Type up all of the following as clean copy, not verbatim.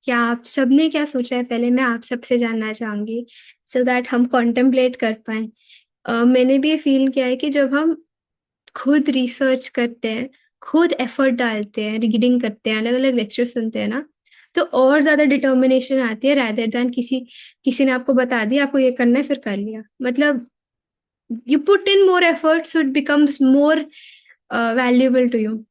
या आप सबने क्या सोचा है, पहले मैं आप सबसे जानना चाहूंगी, सो दैट हम कॉन्टेम्पलेट कर पाए। मैंने भी ये फील किया है कि जब हम खुद रिसर्च करते हैं, खुद एफर्ट डालते हैं, रीडिंग करते हैं, अलग अलग लेक्चर सुनते हैं ना, तो और ज्यादा डिटर्मिनेशन आती है, रादर देन किसी किसी ने आपको बता दिया आपको ये करना है फिर कर लिया। मतलब you put in more effort so it becomes more valuable to you।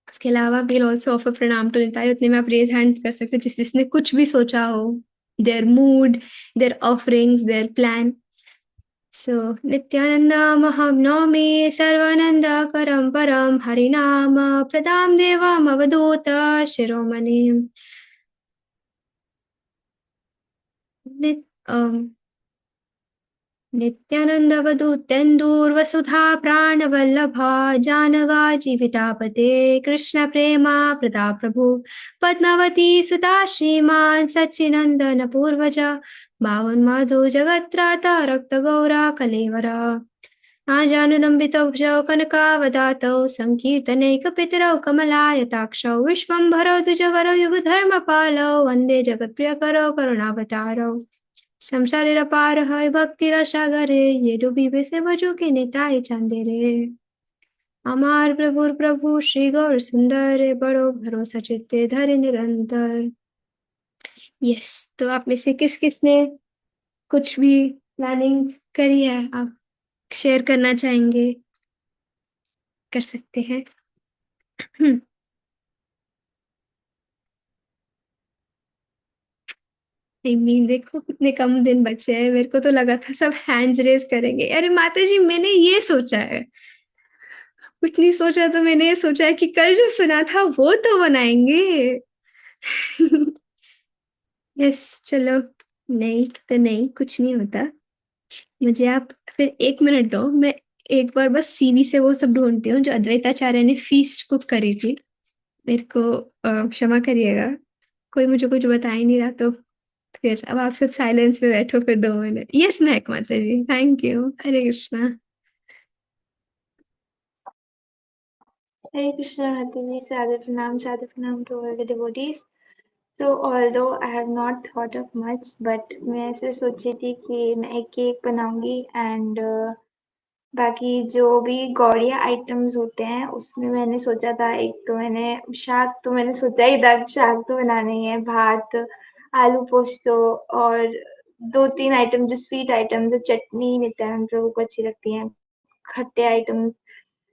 उसके अलावा we'll also offer प्रणाम टू निताई। उतने में आप रेज हैंड्स कर सकते हो जिसने कुछ भी सोचा हो, their mood, their offerings, their plan। सो नित्यानन्दमहं नौमि सर्वानन्दकरं परं हरिनाम प्रदां देवम् अवधूत शिरोमणिम्। नित नित्यानन्दवधूतेन्दुर्वसुधा प्राणवल्लभा जानवा जीवितापते कृष्ण प्रेमा प्रदा प्रभु पद्मावती सुता श्रीमान् सच्चिनन्दन पूर्वजा भावन्माधो जगत्राता रक्तगौरा कलेवरा आजानुलम्बितौ कनकावदातौ सङ्कीर्तनैकपितरौ कमलायताक्षौ विश्वम्भरौ द्विजवरौ युगधर्मपालौ वन्दे जगत्प्रियकरौ करुणावतारौ संसारेर पार হয় ভক্তির সাগরে ये ডুবিবে সে ভজুকে নিতাই চাঁদে রে। আমার प्रभुर प्रभु श्री गौर सुंदर बड़ो भरोसा चित्ते धरे निरंतर। यस, तो आप में से किस किस ने कुछ भी प्लानिंग करी है, आप शेयर करना चाहेंगे, कर सकते हैं। आई मीन देखो कितने कम दिन बचे हैं, मेरे को तो लगा था सब हैंड्स रेज करेंगे। अरे माता जी मैंने ये सोचा है, कुछ नहीं सोचा, तो मैंने ये सोचा है कि कल जो सुना था वो तो बनाएंगे। यस, चलो। नहीं तो नहीं, कुछ नहीं होता। मुझे आप फिर 1 मिनट दो, मैं एक बार बस सीवी से वो सब ढूंढती हूँ जो अद्वैताचार्य ने फीस्ट कुक करी थी। मेरे को क्षमा करिएगा, कोई मुझे कुछ बता ही नहीं रहा, तो फिर अब आप सब साइलेंस में बैठो फिर 2 minute. Yes Mahak Mata ji, thank you. Hare Krishna. Hare Krishna, Hatini, Sadhu Pranam to all the devotees. So, although I have not thought of much, but मैं ऐसे सोची थी कि मैं एक केक बनाऊंगी एंड बाकी जो भी गौड़िया आइटम्स होते हैं उसमें मैंने सोचा था, एक तो मैंने शाक तो मैंने सोचा ही था, शाक तो बनाना ही है, भात, आलू पोस्तो और 2-3 आइटम जो स्वीट आइटम, जो चटनी नित्यानंद प्रभु को अच्छी लगती है, खट्टे आइटम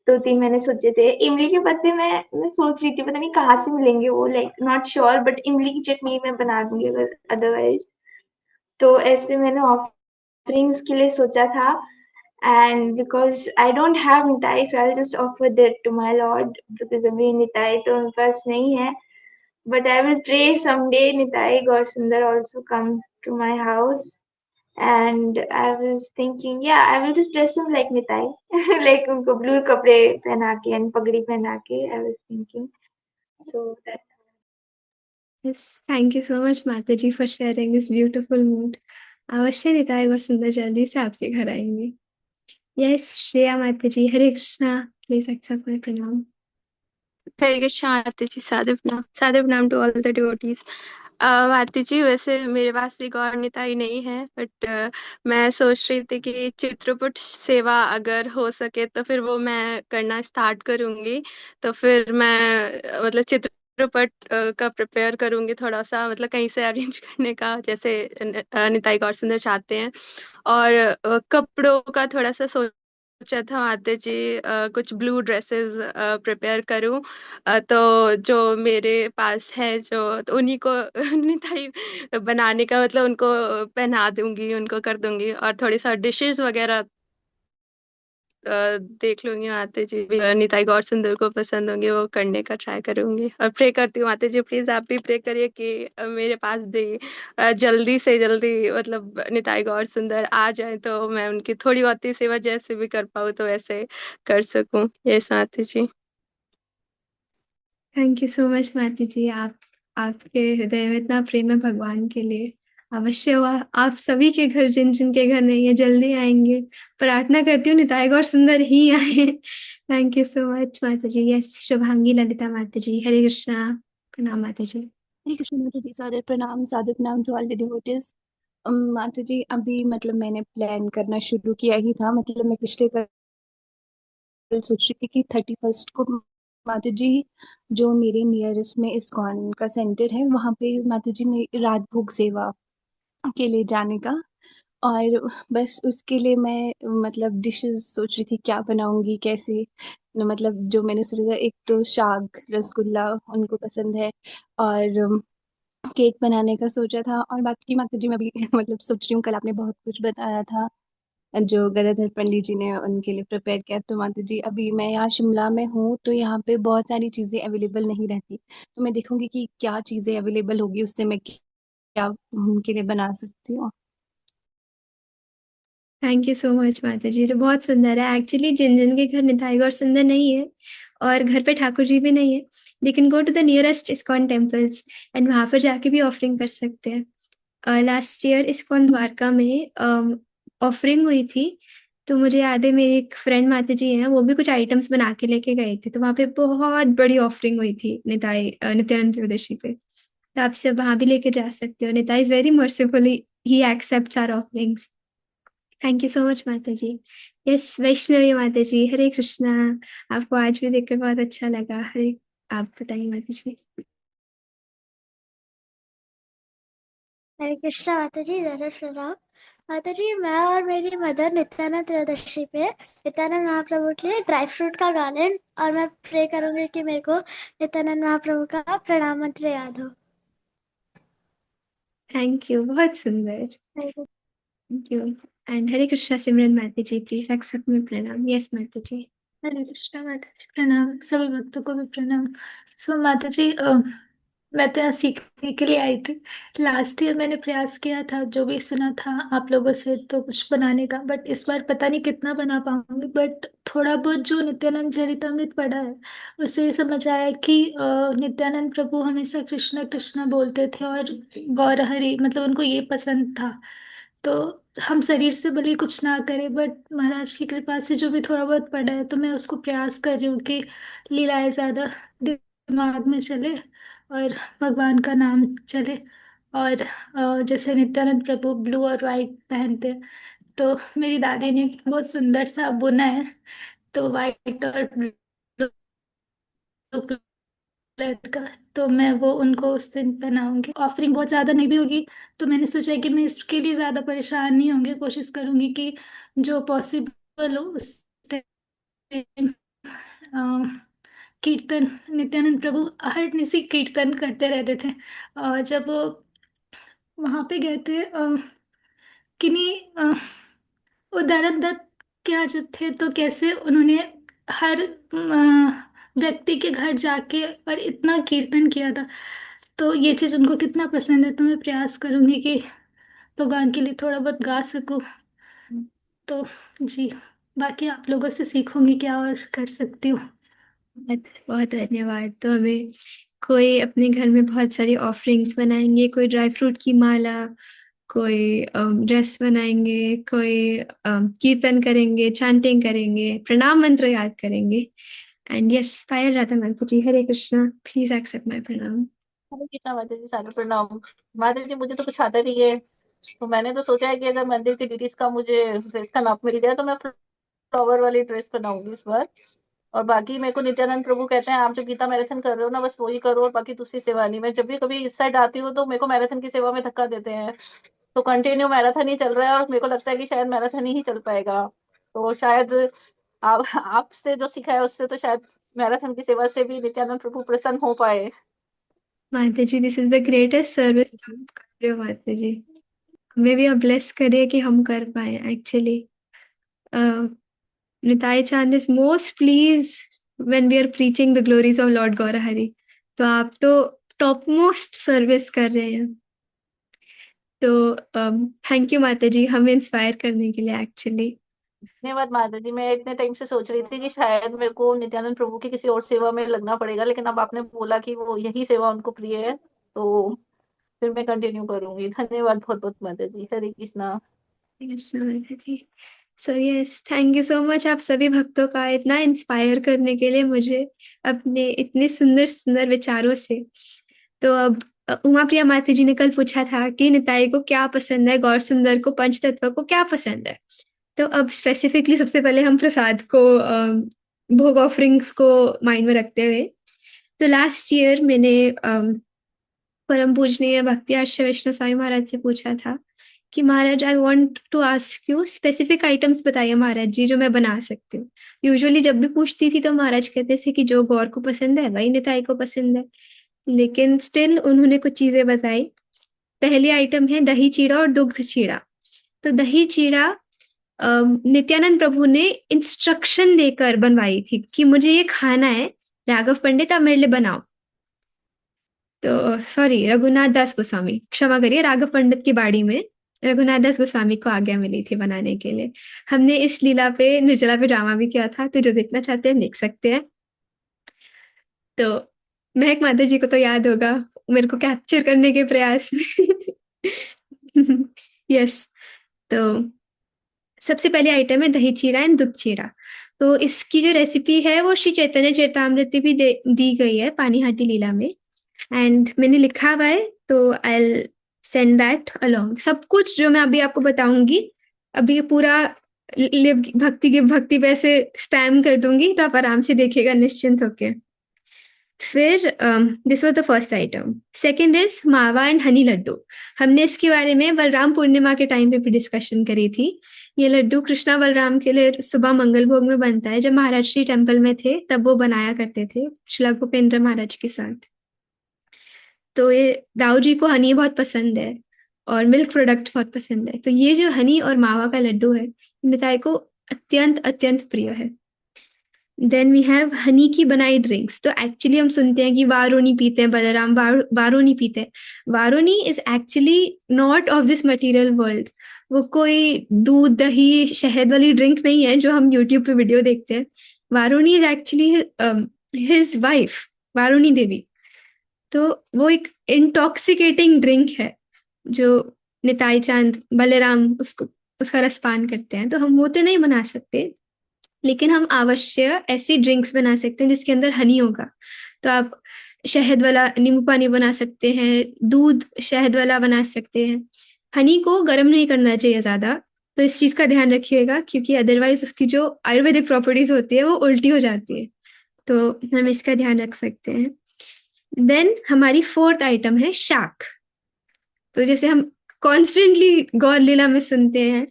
2-3 मैंने सोचे थे। इमली के पत्ते मैं सोच रही थी पता नहीं कहाँ से मिलेंगे वो, लाइक नॉट श्योर, बट इमली की चटनी मैं बना दूंगी अगर अदरवाइज। तो ऐसे मैंने ऑफरिंग्स के लिए सोचा था and because I don't have Nitai so I just offer that to my lord, because अभी निताई तो मेरे पास नहीं है, but I will pray someday Nitai Gaur Sundar also come to my house. And I was thinking, yeah, I will just dress him like Nitai, like उनको blue कपड़े पहना के and पगड़ी पहना के, I was thinking. So that's yes, thank you so much माता ji for sharing this beautiful mood. अवश्य निताई और सुंदर जल्दी से आपके घर आएंगे। यस, श्रेया माता जी, हरे कृष्णा, प्लीज एक्सेप्ट माय प्रणाम। हरे कृष्णा आरती जी, सादर प्रणाम टू ऑल द डिवोटीज। आरती जी, वैसे मेरे पास भी गौर निताई नहीं है, बट मैं सोच रही थी कि चित्रपट सेवा अगर हो सके तो फिर वो मैं करना स्टार्ट करूंगी। तो फिर मैं मतलब चित्रपट का प्रिपेयर करूंगी थोड़ा सा, मतलब कहीं से अरेंज करने का, जैसे निताई गौर सुंदर चाहते हैं। और कपड़ों का थोड़ा सा सोचा था माता जी, कुछ ब्लू ड्रेसेस प्रिपेयर करूं। तो जो मेरे पास है जो, तो उन्हीं को निताई बनाने का, मतलब उनको पहना दूंगी, उनको कर दूंगी। और थोड़ी सा डिशेस वगैरह देख लूंगी माता जी, निताई गौर सुंदर को पसंद होंगे वो करने का ट्राई करूंगी। और प्रे करती हूँ माता जी, प्लीज आप भी प्रे करिए कि मेरे पास भी जल्दी से जल्दी मतलब निताई गौर सुंदर आ जाए, तो मैं उनकी थोड़ी बहुत ही सेवा जैसे भी कर पाऊँ तो वैसे कर सकूं। यस माता ji. Thank you so much माता जी, आप आपके हृदय में इतना प्रेम है भगवान के लिए। अवश्य हुआ आप सभी के घर, जिन जिन के घर नहीं है जल्दी आएंगे। प्रार्थना करती हूँ निताई गौर सुंदर ही आए। थैंक यू सो मच माता जी। यस, शुभांगी ललिता माता जी, हरे कृष्णा, प्रणाम माता जी। हरे कृष्ण माता जी, सादर प्रणाम टू ऑल द डिवोटीज। माता जी, अभी मतलब मैंने प्लान करना शुरू किया ही था। मतलब मैं पिछले कल सोच रही थी कि 31st को माता जी जो मेरे नियरेस्ट में इस्कॉन का सेंटर है वहाँ पे माता जी में रात भोग सेवा के लिए जाने का। और बस उसके लिए मैं मतलब डिशेस सोच रही थी क्या बनाऊंगी कैसे। मतलब जो मैंने सोचा था, एक तो शाक रसगुल्ला उनको पसंद है, और केक बनाने का सोचा था। और बाकी माता जी मैं भी मतलब सोच रही हूँ, कल आपने बहुत कुछ बताया था जो गदाधर पंडित जी ने उनके लिए प्रिपेयर किया। तो माता जी अभी मैं यहाँ शिमला में हूँ, तो यहाँ पे बहुत सारी चीज़ें अवेलेबल नहीं रहती, तो मैं देखूंगी कि क्या चीज़ें अवेलेबल होगी, उससे मैं क्या उनके लिए बना सकती हूँ। थैंक यू सो मच माता जी, तो बहुत सुंदर है एक्चुअली। जिन जिन के घर निताई गौर सुंदर नहीं है और घर पे ठाकुर जी भी नहीं है, they can go to the nearest ISKCON temples and वहां पर जाके भी ऑफरिंग कर सकते हैं। लास्ट ईयर इस्कॉन द्वारका में ऑफरिंग हुई थी, तो मुझे याद है मेरी एक फ्रेंड माता जी हैं, वो भी कुछ आइटम्स बना के लेके गई थी, तो वहां पे बहुत बड़ी ऑफरिंग हुई थी नित्यानंद त्रयोदशी पे। तो आप सब वहां भी लेके जा सकते हो। Nitai is very mercifully, he accepts our offerings. Thank you so much माता जी। यस वैष्णवी माता जी, हरे कृष्णा। आपको आज भी देखकर बहुत अच्छा लगा। हरे, आप बताइए माता जी। हरे कृष्णा माता जी, जय प्रणाम। माता जी, मैं और मेरी मदर नित्यानंद त्रयोदशी पे नित्यानंद महाप्रभु के लिए ड्राई फ्रूट का गार्लैंड, और मैं प्रे करूंगी कि मेरे को नित्यानंद महाप्रभु का प्रणाम मंत्र याद हो। थैंक यू, बहुत सुंदर। हरे थैंक यू। एंड हरे कृष्णा सिमरन माता जी, प्लीज एक्सेप्ट माय प्रणाम। यस माता जी। हरे कृष्णा माता जी, प्रणाम। सभी भक्तों को भी प्रणाम। सो माता जी, मैं तो यहाँ सीखने के लिए आई थी। लास्ट ईयर मैंने प्रयास किया था, जो भी सुना था आप लोगों से, तो कुछ बनाने का, बट इस बार पता नहीं कितना बना पाऊंगी। बट थोड़ा बहुत जो नित्यानंद चरितमृत पढ़ा है, उससे ये समझ आया कि नित्यानंद प्रभु हमेशा कृष्णा कृष्णा बोलते थे, और गौरहरि मतलब उनको ये पसंद था। तो हम शरीर से भले कुछ ना करें, बट महाराज की कृपा से जो भी थोड़ा बहुत पढ़ा है, तो मैं उसको प्रयास कर रही हूँ कि लीलाएं ज्यादा दिमाग में चले और भगवान का नाम चले। और जैसे नित्यानंद प्रभु ब्लू और व्हाइट पहनते हैं, तो मेरी दादी ने बहुत सुंदर सा बुना है, तो व्हाइट और ब्लू कलर का, तो मैं वो उनको उस दिन पहनाऊंगी। ऑफरिंग बहुत ज्यादा नहीं भी होगी, तो मैंने सोचा कि मैं इसके लिए ज्यादा परेशान नहीं होंगी। कोशिश करूंगी कि जो पॉसिबल हो उस टाइम कीर्तन, नित्यानंद प्रभु अहर्निशि कीर्तन करते रहते थे। जब वहां पे गए थे किन्हीं उदाहरण दत्त क्या जो थे, तो कैसे उन्होंने हर व्यक्ति के घर जाके और इतना कीर्तन किया था, तो ये चीज उनको कितना पसंद है। तो मैं प्रयास करूंगी कि भगवान के लिए थोड़ा बहुत गा सकूं। तो जी, बाकी आप लोगों से सीखूंगी क्या और कर सकती हूँ। बहुत बहुत धन्यवाद। तो हमें कोई अपने घर में बहुत सारी ऑफरिंग्स बनाएंगे, कोई ड्राई फ्रूट की माला, कोई ड्रेस बनाएंगे, कोई कीर्तन करेंगे, चैंटिंग करेंगे, प्रणाम मंत्र याद करेंगे। And yes, fire Radha Mata ji, Hare Krishna, please accept my प्रणाम। हरे कृष्णा माता जी, सारे प्रणाम। माता जी, मुझे तो कुछ आता नहीं है, तो मैंने तो सोचा है कि अगर मंदिर की ड्यूटीज का मुझे ड्रेस का नाप मिल गया, तो मैं फ्लावर वाली ड्रेस बनाऊंगी इस बार। और बाकी मेरे को नित्यानंद प्रभु कहते हैं, आप जो गीता मैराथन कर रहे हो ना, बस वही करो, और बाकी दूसरी सेवा नहीं। मैं जब भी कभी इस साइड आती हूँ, तो मेरे को मैराथन की सेवा में धक्का देते हैं, तो कंटिन्यू मैराथन ही चल रहा है, और मेरे को लगता है कि शायद मैराथन ही चल पाएगा। तो शायद आप आपसे जो सीखा है उससे, तो शायद मैराथन की सेवा से भी नित्यानंद प्रभु प्रसन्न हो पाए। Mata ji, this is the greatest service आप कर रहे हो माता जी। हमें भी आप ब्लेस करिए कि हम कर पाए actually. Nitai Chand is most pleased when we are preaching the glories of Lord Gaurahari. तो आप तो टॉप मोस्ट सर्विस कर रहे हैं। तो थैंक यू माता जी, हमें इंस्पायर करने के लिए एक्चुअली। धन्यवाद माता जी। मैं इतने टाइम से सोच रही थी कि शायद मेरे को नित्यानंद प्रभु की किसी और सेवा में लगना पड़ेगा, लेकिन अब आपने बोला कि वो यही सेवा उनको प्रिय है, तो फिर मैं कंटिन्यू करूंगी। धन्यवाद बहुत बहुत माता जी। हरे Krishna. Krishna Mata ji. So yes, thank you so much आप सभी भक्तों का इतना इंस्पायर करने के लिए मुझे, अपने इतने सुंदर सुंदर विचारों से। तो अब उमा प्रिया माता जी ने कल पूछा था कि निताई को क्या पसंद है, गौर सुंदर को, पंचतत्व को क्या पसंद है। तो अब स्पेसिफिकली सबसे पहले हम प्रसाद को, भोग ऑफरिंग्स को माइंड में रखते हुए, तो लास्ट ईयर मैंने परम पूजनीय भक्ति आश्रय वैष्णव स्वामी महाराज से पूछा था कि Maharaj I want to ask you specific items बताइए महाराज जी जो मैं बना सकती हूँ। यूजुअली जब भी पूछती थी तो महाराज कहते थे कि जो गौर को पसंद है वही निताई को पसंद है, लेकिन स्टिल उन्होंने कुछ चीजें बताई। पहली आइटम है दही चीड़ा और दुग्ध चीड़ा। तो दही चीड़ा नित्यानंद प्रभु ने इंस्ट्रक्शन देकर बनवाई थी कि मुझे ये खाना है, राघव पंडित आप मेरे लिए बनाओ। तो सॉरी, रघुनाथ दास गोस्वामी, क्षमा करिए, राघव पंडित की बाड़ी में रघुनाथ दास गोस्वामी को आज्ञा मिली थी बनाने के लिए। हमने इस लीला पे, निर्जला पे ड्रामा भी किया था, तो जो देखना चाहते हैं देख सकते हैं। तो महक माता जी को तो याद होगा मेरे को कैप्चर करने के प्रयास में। यस। तो सबसे पहले आइटम है दही चीड़ा एंड दुध चीड़ा। तो इसकी जो रेसिपी है वो श्री चैतन्य चरितामृत में भी दी गई है पानीहाटी लीला में, एंड मैंने लिखा हुआ है, तो आई सेंड दैट अलोंग। सब कुछ जो मैं अभी आपको बताऊंगी, अभी पूरा भक्ति पे ऐसे स्पैम कर दूंगी, तो आप आराम से देखिएगा निश्चिंत होके। फिर this was the first item. Second is मावा एंड हनी लड्डू। हमने इसके बारे में बलराम पूर्णिमा के टाइम पे भी डिस्कशन करी थी। ये लड्डू कृष्णा बलराम के लिए सुबह मंगल भोग में बनता है। जब महाराज श्री टेम्पल में थे तब वो बनाया करते थे श्रीला गोपेंद्र महाराज के साथ। तो ये दाऊ जी को हनी बहुत पसंद है और मिल्क प्रोडक्ट बहुत पसंद है, तो ये जो हनी और मावा का लड्डू है निताई को अत्यंत अत्यंत प्रिय है। देन वी हैव हनी की बनाई ड्रिंक्स। तो एक्चुअली हम सुनते हैं कि वारुणी पीते हैं बलराम, वारुणी पीते हैं। Varuni is actually not of this material world. वो कोई दूध दही शहद वाली ड्रिंक नहीं है जो हम यूट्यूब पे वीडियो देखते हैं। Varuni is actually his wife, वारुणी देवी। तो वो एक इंटॉक्सिकेटिंग ड्रिंक है जो निताई चांद बलराम उसका रसपान करते हैं। तो हम वो तो नहीं बना सकते, लेकिन हम अवश्य ऐसी ड्रिंक्स बना सकते हैं जिसके अंदर हनी होगा। तो आप शहद वाला नींबू पानी बना सकते हैं, दूध शहद वाला बना सकते हैं। हनी को गर्म नहीं करना चाहिए ज्यादा, तो इस चीज का ध्यान रखिएगा, क्योंकि अदरवाइज उसकी जो आयुर्वेदिक प्रॉपर्टीज होती है वो उल्टी हो जाती है। तो हम इसका ध्यान रख सकते हैं। देन हमारी फोर्थ आइटम है शाक। तो जैसे हम कॉन्स्टेंटली गौर लीला में सुनते हैं,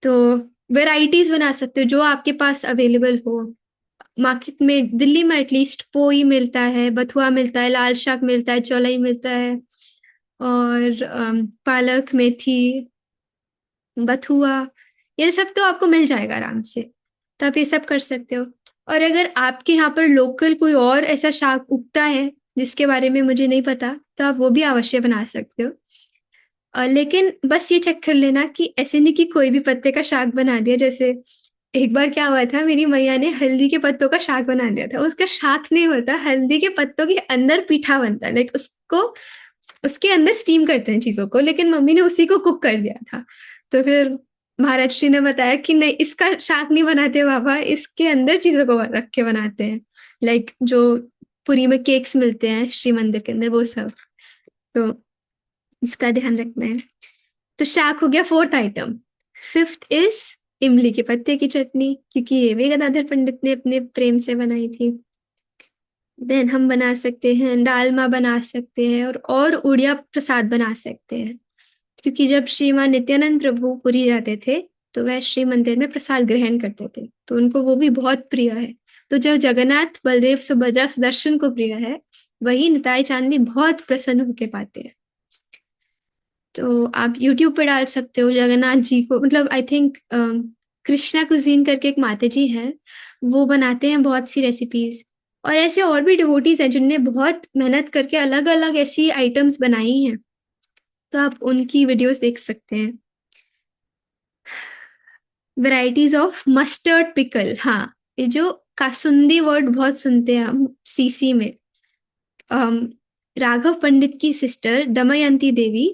तो वेराइटीज बना सकते हो जो आपके पास अवेलेबल हो। मार्केट में दिल्ली में एटलीस्ट पोई मिलता है, बथुआ मिलता है, लाल शाक मिलता है, चौलाई मिलता है, और पालक मेथी बथुआ, ये सब तो आपको मिल जाएगा आराम से। तो आप ये सब कर सकते हो। और अगर आपके यहाँ पर लोकल कोई और ऐसा शाक उगता है जिसके बारे में मुझे नहीं पता, तो आप वो भी अवश्य बना सकते हो। लेकिन बस ये चेक कर लेना कि ऐसे नहीं कि कोई भी पत्ते का शाक बना दिया। जैसे एक बार क्या हुआ था, मेरी मैया ने हल्दी के पत्तों का शाक बना दिया था। उसका शाक नहीं होता, हल्दी के पत्तों के अंदर पीठा बनता है, लाइक उसको उसके अंदर स्टीम करते हैं चीजों को, लेकिन मम्मी ने उसी को कुक कर दिया था। तो फिर महाराज श्री ने बताया कि नहीं, इसका शाक नहीं बनाते बाबा, इसके अंदर चीजों को रख के बनाते हैं, लाइक जो पुरी में केक्स मिलते हैं श्री मंदिर के अंदर, वो सब। तो इसका ध्यान रखना है। तो शाक हो गया फोर्थ आइटम। फिफ्थ इज इमली के पत्ते की चटनी, क्योंकि ये भी गदाधर पंडित ने अपने प्रेम से बनाई थी। देन हम बना सकते हैं डालमा, बना सकते हैं और उड़िया प्रसाद बना सकते हैं, क्योंकि जब श्रीमान नित्यानंद प्रभु पुरी जाते थे तो वह श्री मंदिर में प्रसाद ग्रहण करते थे, तो उनको वो भी बहुत प्रिय है। तो जो जगन्नाथ बलदेव सुभद्रा सुदर्शन को प्रिय है, वही निताई चांद भी बहुत प्रसन्न होके पाते हैं। तो आप YouTube पे डाल सकते हो जगन्नाथ जी को, मतलब आई थिंक कृष्णा कुजीन करके एक माता जी हैं, वो बनाते हैं बहुत सी रेसिपीज। और ऐसे और भी डिवोटीज हैं जिनने बहुत मेहनत करके अलग अलग ऐसी आइटम्स बनाई हैं, तो आप उनकी वीडियोस देख सकते हैं। Varieties of mustard pickle. हाँ, ये जो कासुंदी वर्ड बहुत सुनते हैं हम सीसी में। राघव पंडित की सिस्टर दमयंती देवी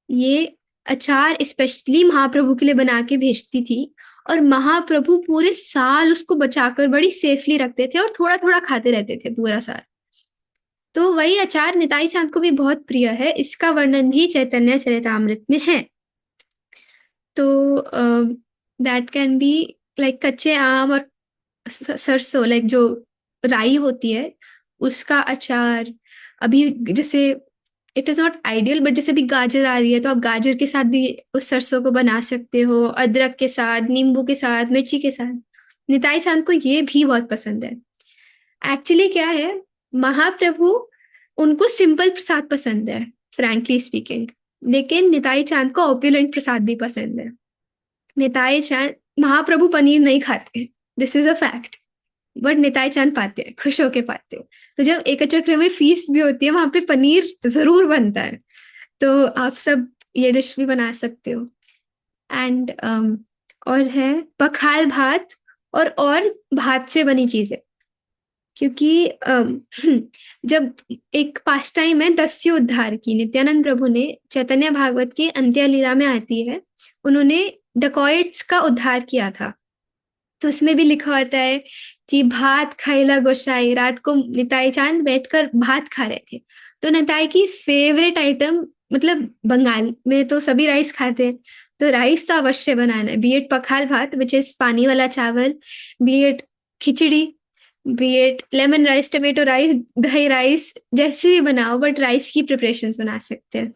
ये अचार स्पेशली महाप्रभु के लिए बना के भेजती थी, और महाप्रभु पूरे साल उसको बचाकर बड़ी सेफली रखते थे और थोड़ा थोड़ा खाते रहते थे पूरा साल। तो वही अचार निताई चांद को भी बहुत प्रिय है, इसका वर्णन भी चैतन्य चरितामृत में है। तो दैट कैन बी लाइक कच्चे आम और सरसों, लाइक जो राई होती है उसका अचार। अभी जैसे it is not ideal, but जैसे भी गाजर आ रही है तो आप गाजर के साथ भी उस सरसों को बना सकते हो, अदरक के साथ, नींबू के साथ, मिर्ची के साथ। निताई चांद को ये भी बहुत पसंद है। एक्चुअली क्या है, महाप्रभु उनको सिंपल प्रसाद पसंद है फ्रैंकली स्पीकिंग, लेकिन निताई चांद को ऑप्युलेंट प्रसाद भी पसंद है। निताई चांद, महाप्रभु पनीर नहीं खाते, this is a fact, but Nitai चांद पाते हैं, खुश होके पाते हैं। तो जब एक चक्र में फीस्ट भी होती है वहां पे पनीर जरूर बनता है। तो आप सब ये डिश भी बना सकते हो। एंड और है पखाल भात और भात से बनी चीजें, क्योंकि जब एक पास टाइम है दस्यु उद्धार की, नित्यानंद प्रभु ने चैतन्य भागवत की अंत्य लीला में आती है, उन्होंने डकॉइट्स का उद्धार किया था। तो उसमें भी लिखा होता है कि भात खाइला गोसाई, रात को निताई चांद बैठकर भात खा रहे थे। तो निताई की फेवरेट आइटम, मतलब बंगाल में तो सभी राइस खाते हैं, तो राइस तो अवश्य बनाना है, बी एट पखाल भात विच इज पानी वाला चावल, be it khichdi, be it lemon rice, tomato rice, dahi rice, जैसे भी बनाओ, बट राइस की प्रिपरेशंस बना सकते हैं।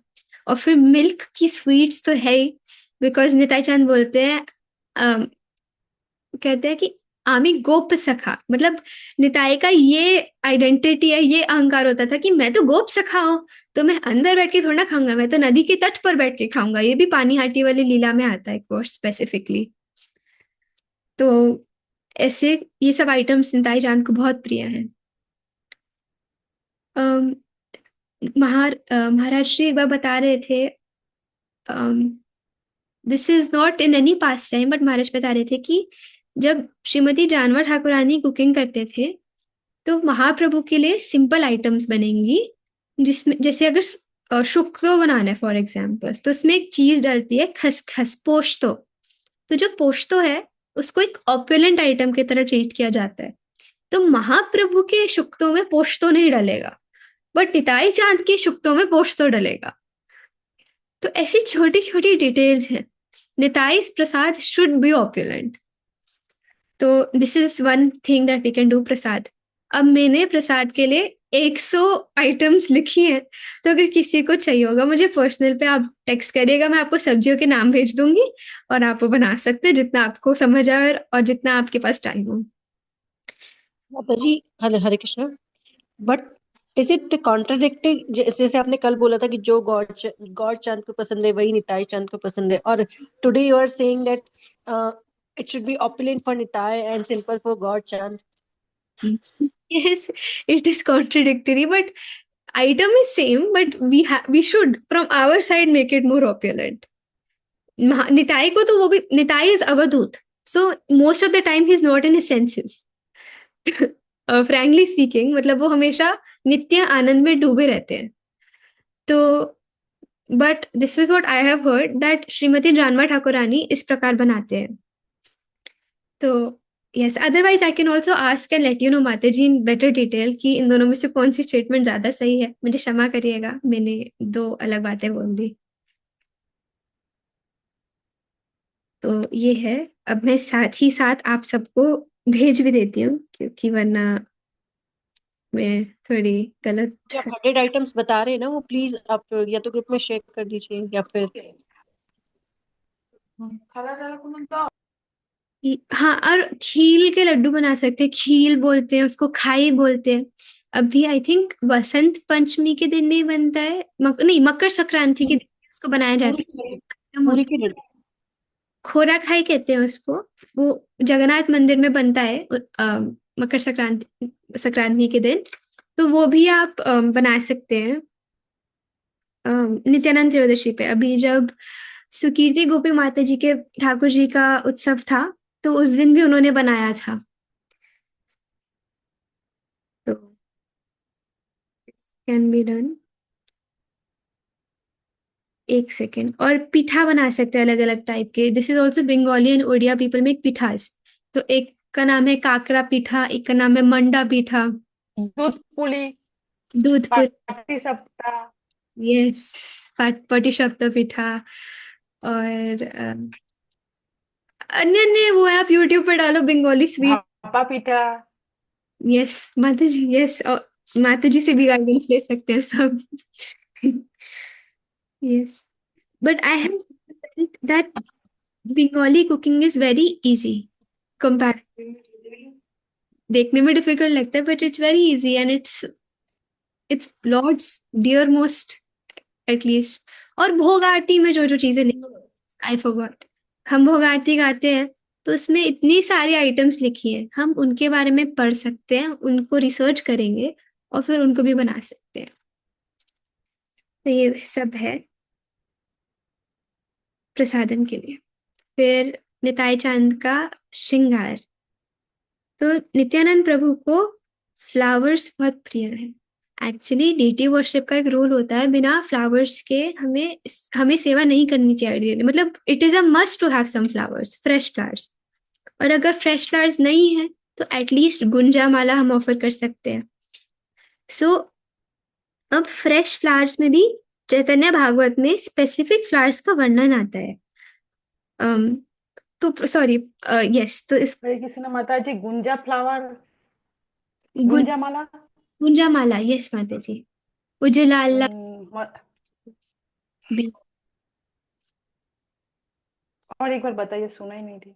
और फिर मिल्क की स्वीट्स तो है ही, बिकॉज निताई चांद बोलते हैं, कहते हैं कि आमी गोप सखा, मतलब निताई का ये आइडेंटिटी है, ये अहंकार होता था कि मैं तो गोप सखा हूं, तो मैं अंदर बैठ के थोड़ा ना खाऊंगा, मैं तो नदी के तट पर बैठ के खाऊंगा। ये भी पानी हाटी वाली लीला में आता है कोर्स स्पेसिफिकली। तो ऐसे ये सब आइटम्स निताई चांद को बहुत प्रिय हैं। महाराज श्री एक बार बता रहे थे, this is not in any pastime, but Maharaj बता रहे थे कि जब श्रीमती जानवर ठाकुरानी कुकिंग करते थे तो महाप्रभु के लिए सिंपल आइटम्स बनेंगी, जिसमें जैसे अगर शुक्तो बनाना है फॉर एग्जाम्पल, तो उसमें एक चीज डलती है खसखस, पोस्तो। तो जो पोस्तो है उसको एक ऑपुलेंट आइटम की तरह ट्रीट किया जाता है। तो महाप्रभु के शुक्तों में पोस्तो नहीं डलेगा, बट निताई चांद के शुक्तों में पोस्तो डलेगा। तो ऐसी छोटी छोटी डिटेल्स हैं। Nitai prasad should be opulent. तो this is one thing that we can do prasad. अब मैंने प्रसाद के लिए 100 आइटम्स लिखी हैं, तो अगर किसी को चाहिए होगा मुझे पर्सनल पे आप टेक्स्ट करिएगा, मैं आपको सब्जियों के नाम भेज दूंगी और आप वो बना सकते हैं जितना आपको समझ आए और जितना आपके पास टाइम हो। Mata ji, Hare Hare Krishna. But is it contradicting? जैसे आपने कल बोला था कि जो गॉड चांद को पसंद है वही निताई चांद को पसंद है, और today you are saying that it should be opulent for Nitai and simple for Gaur Chand. Yes, it is contradictory, but item is same, but we should from our side make it more opulent. Nitai को तो वो भी, Nitai is अवधूत, so most of the time he is not in his senses. Frankly speaking, मतलब वो हमेशा नित्य आनंद में डूबे रहते हैं। तो but this is what I have heard that Shrimati जानवा ठाकुरानी इस प्रकार बनाते हैं। तो yes, otherwise I can also ask and let you know माता जी इन बेटर डिटेल कि इन दोनों में से कौन सी स्टेटमेंट ज्यादा सही है। मुझे क्षमा करिएगा, मैंने दो अलग बातें बोल दी। तो ये है। अब मैं साथ ही साथ आप सबको भेज भी देती हूँ, क्योंकि वरना मैं थोड़ी गलत। जो आप 100 आइटम्स बता रहे हैं ना, वो प्लीज आप या तो ग्रुप में शेयर कर दीजिए या फिर हाँ, और खील के लड्डू बना सकते हैं, खील बोलते हैं उसको, खाई बोलते हैं। अभी आई थिंक वसंत पंचमी के दिन नहीं बनता है, नहीं, मकर संक्रांति के दिन उसको बनाया जाता है। पूरी की लड्डू, खोरा खाई कहते हैं उसको। वो जगन्नाथ मंदिर में बनता है मकर संक्रांति के दिन। तो वो भी आप बना सकते हैं नित्यानंद त्रयोदशी पे। अभी जब सुकीर्ति गोपी माता जी के ठाकुर जी का उत्सव था तो उस दिन भी उन्होंने बनाया था। तो कैन बी डन। एक सेकेंड। और पिठा बना सकते हैं अलग अलग टाइप के। This is also Bengali and Odia people make pithas. तो एक का नाम है काकरा पिठा, एक का नाम है मंडा पिठा। दूध पुली। दूध पूरी, पाटीसप्ता। यस, पटिशप्ता पिठा। और अन्य अन्य वो है, आप यूट्यूब पर डालो बंगाली स्वीट। भापा पिठा। यस माता जी, यस, और माता जी से भी गाइडेंस ले सकते हैं सब। Yes, but I have felt that Bengali cooking is very easy compared, देखने में डिफिकल्ट लगता है but it's very easy and it's lord's dear most at least. और भोग आरती में जो जो चीजें आई फॉरगॉट, हम भोग आरती गाते हैं तो उसमें इतनी सारी आइटम्स लिखी हैं, हम उनके बारे में पढ़ सकते हैं, उनको रिसर्च करेंगे और फिर उनको भी बना सकते हैं। तो ये सब है प्रसादम के लिए। फिर निताई चांद का श्रृंगार। तो नित्यानंद प्रभु को फ्लावर्स बहुत प्रिय है। एक्चुअली डेटी वर्शिप का एक रूल होता है, बिना फ्लावर्स के हमें हमें सेवा नहीं करनी चाहिए आइडियली, मतलब it is a must to have some flowers, fresh flowers. और अगर फ्रेश फ्लावर्स नहीं है तो एटलीस्ट गुंजा माला हम ऑफर कर सकते हैं। सो अब फ्रेश फ्लावर्स में भी चैतन्य भागवत में स्पेसिफिक फ्लावर्स का वर्णन आता है। तो सॉरी, यस, तो इस हरे कृष्ण माता जी, गुंजा फ्लावर, गुं, गुंजा माला। गुंजा माला, यस माता जी, उजलाला म- भी। और एक बार बताइए, सुना ही नहीं थी।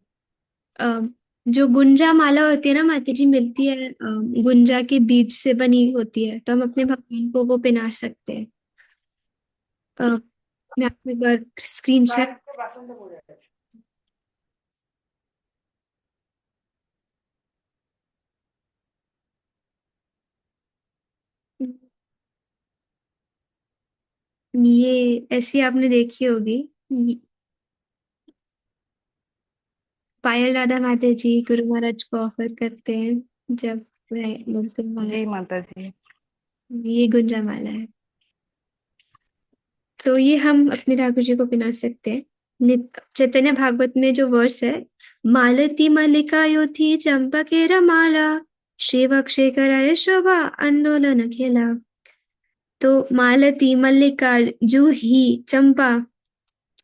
जो गुंजा माला होती है ना माता जी, मिलती है गुंजा के बीज से बनी होती है, तो हम अपने भगवान को वो पहना सकते हैं। अ, मैं आपको एक बार स्क्रीन शेयर, ये ऐसी आपने देखी होगी, पायल राधा माता जी गुरु महाराज को ऑफर करते हैं जब वह दर्शन माला, जी माता जी। ये गुंजा माला है। तो ये हम अपने ठाकुर जी को पहना सकते हैं। चैतन्य भागवत में जो वर्स है, मालती मल्लिका योथी चंपकेर माला, शिवक शेखर शोभा आंदोलन खेला। तो मालती, मल्लिका, जूही, चंपा,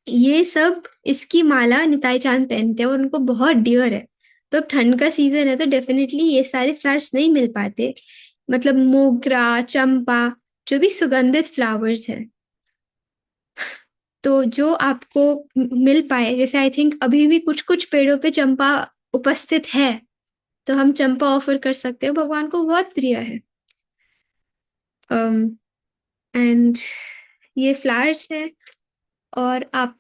ये सब इसकी माला निताई चांद पहनते हैं और उनको बहुत डियर है। तो अब ठंड का सीजन है तो डेफिनेटली ये सारे फ्लावर्स नहीं मिल पाते, मतलब मोगरा, चंपा, जो भी सुगंधित फ्लावर्स है। तो जो आपको मिल पाए, जैसे आई थिंक अभी भी कुछ कुछ पेड़ों पे चंपा उपस्थित है, तो हम चंपा ऑफर कर सकते हैं, भगवान को बहुत प्रिय है। एंड ये फ्लावर्स है। और आप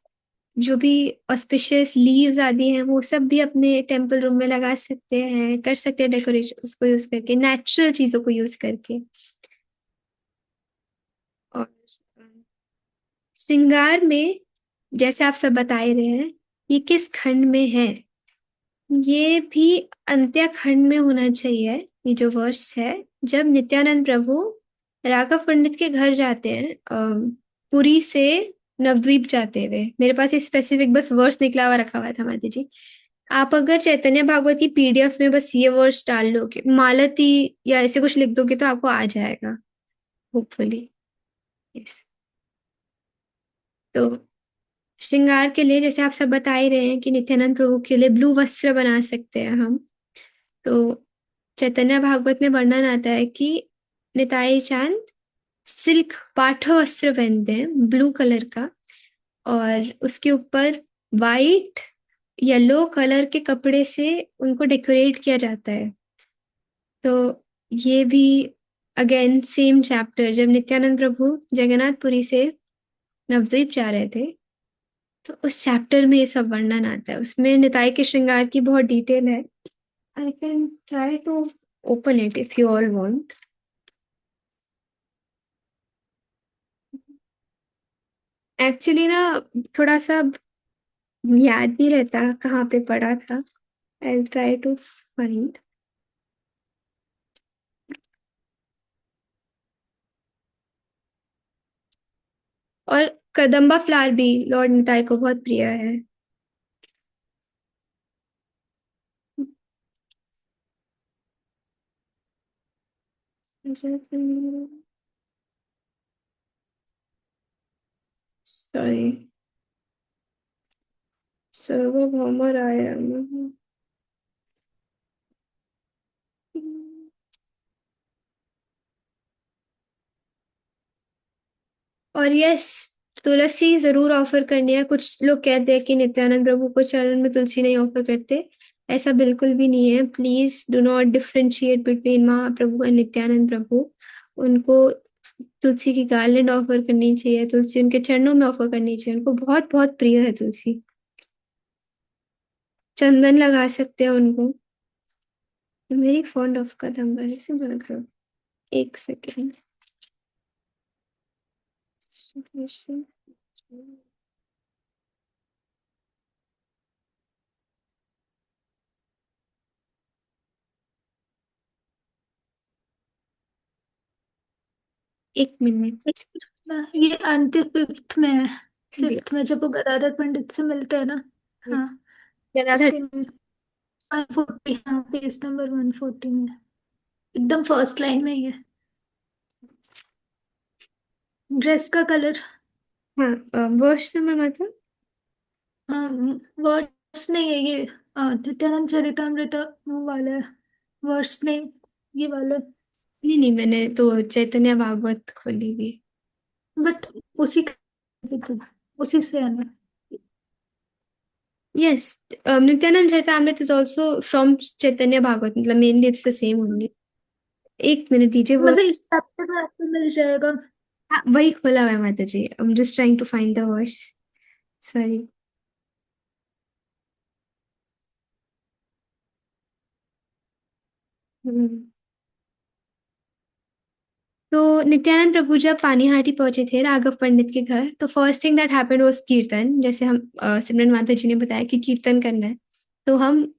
जो भी ऑस्पिशियस लीव्स आदि हैं वो सब भी अपने टेम्पल रूम में लगा सकते हैं, कर सकते हैं डेकोरेशन उसको यूज करके, नेचुरल चीजों को यूज करके। और श्रृंगार में जैसे आप सब बता ही रहे हैं, ये किस खंड में है, ये भी अंत्य खंड में होना चाहिए। ये जो वर्ष है, जब नित्यानंद प्रभु राघव पंडित के घर जाते हैं, पुरी से नवद्वीप जाते हुए, मेरे पास ये स्पेसिफिक बस वर्ष निकला हुआ रखा हुआ था माता जी। आप अगर चैतन्य भागवती पीडीएफ में बस ये वर्ष डाल लोगे, मालती या ऐसे कुछ लिख दोगे, तो आपको आ जाएगा होपफुली। यस। तो श्रृंगार के लिए जैसे आप सब बता ही रहे हैं कि नित्यानंद प्रभु के लिए ब्लू वस्त्र बना सकते हैं हम। तो चैतन्य भागवत में वर्णन आता है कि निताई चांद सिल्क पाठ वस्त्र पहनते हैं ब्लू कलर का, और उसके ऊपर वाइट येलो कलर के कपड़े से उनको डेकोरेट किया जाता है। तो ये भी अगेन सेम चैप्टर, जब नित्यानंद प्रभु जगन्नाथपुरी से नवद्वीप जा रहे थे, तो उस चैप्टर में ये सब वर्णन आता है, उसमें निताई के श्रृंगार की बहुत डिटेल है। I can try to open it if you all want. Actually ना थोड़ा सा याद नहीं रहता कहाँ पे पढ़ा था। I try to find. और कदम्बा फ्लावर भी लॉर्ड निताई को बहुत प्रिय है। सॉरी, सर्वभौमराय और यस, तुलसी जरूर ऑफर करनी है। कुछ लोग कहते हैं कि नित्यानंद प्रभु को चरण में तुलसी नहीं ऑफर करते, ऐसा बिल्कुल भी नहीं है। Please do not differentiate between Mahaprabhu and Nityananda Prabhu. उनको तुलसी की गार्लैंड ऑफर करनी चाहिए, तुलसी उनके चरणों में ऑफर करनी चाहिए, उनको बहुत बहुत प्रिय है तुलसी। चंदन लगा सकते हैं उनको। मेरी फॉन्ड ऑफ कदम्ब से लग रहा, एक सेकेंड। एक मिनट। ये अंतिम फिफ्थ में है, जी, फिफ्थ में जब वो गदाधर पंडित से मिलते हैं ना। हाँ, गदाधर। उसी में 140, हाँ पेज नंबर 140 में, एकदम फर्स्ट लाइन में ही है। ड्रेस का कलर, हाँ, वर्ष नंबर मतलब। वर्ड्स नहीं है ये, नित्यानंद चरितमृत वो वाला है, वर्ड्स नहीं, ये वाला। नहीं नहीं, मैंने तो चैतन्य भागवत खोली हुई। बट उसी का, उसी से है ना। Yes, Nityananda Chaitanyamrita is also from Chaitanya Bhagavat, मतलब mainly it's the same only. एक मिनट दीजिए, वो मतलब इस चैप्टर में आपको मिल जाएगा। हाँ, वही खोला हुआ है Mata ji. I am just trying to find the verse, sorry. तो नित्यानंद प्रभु जब पानीहाटी पहुंचे थे राघव पंडित के घर, तो first thing that happened was कीर्तन। जैसे हम सिमरन माता जी ने बताया कि कीर्तन करना है, तो हम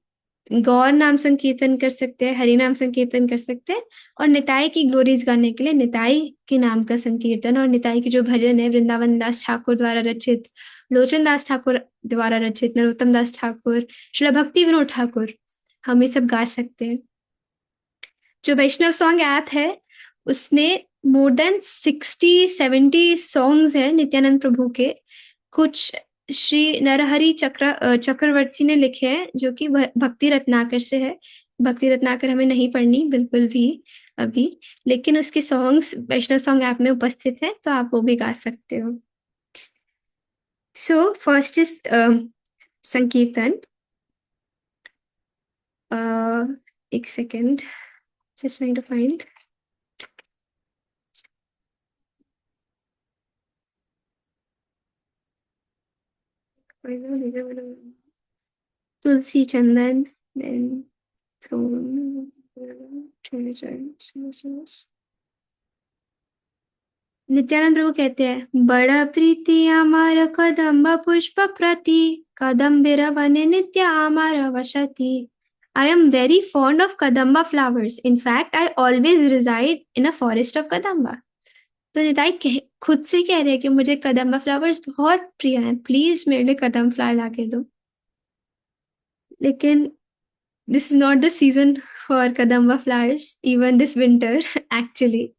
गौर नाम संकीर्तन कर सकते हैं, हरि नाम संकीर्तन कर सकते हैं, और निताई की ग्लोरीज गाने के लिए निताई के नाम का संकीर्तन। और निताई के जो भजन है वृंदावन दास ठाकुर द्वारा रचित, लोचन दास ठाकुर द्वारा रचित, नरोत्तम दास ठाकुर, श्रील भक्ति विनोद ठाकुर, हम ये सब गा सकते हैं। जो वैष्णव सॉन्ग ऐप है उसमें मोर देन 60-70 सॉन्ग्स हैं नित्यानंद प्रभु के। कुछ श्री नरहरि चक्रवर्ती ने लिखे हैं, जो कि भक्ति रत्नाकर से है। भक्ति रत्नाकर हमें नहीं पढ़नी बिल्कुल भी अभी, लेकिन उसके सॉन्ग्स वैष्णव सॉन्ग ऐप में उपस्थित है, तो आप वो भी गा सकते हो। So first is sankirtan. एक second, just trying to find. Tulsi chandan, then throne, Nityananda Prabhu कहते हैं, बड़ा प्रीति आमार कदम्ब पुष्प प्रति, कदम्बिर वने नित्य आमार वसति। I am very fond of kadamba flowers. In fact, I always reside in a forest of kadamba. तो निताई खुद से कह रहे हैं कि मुझे कदम्बा फ्लावर्स बहुत प्रिय हैं, प्लीज मेरे लिए कदम फ्लावर ला के दो। लेकिन this is not the season for Kadamba flowers even this winter actually.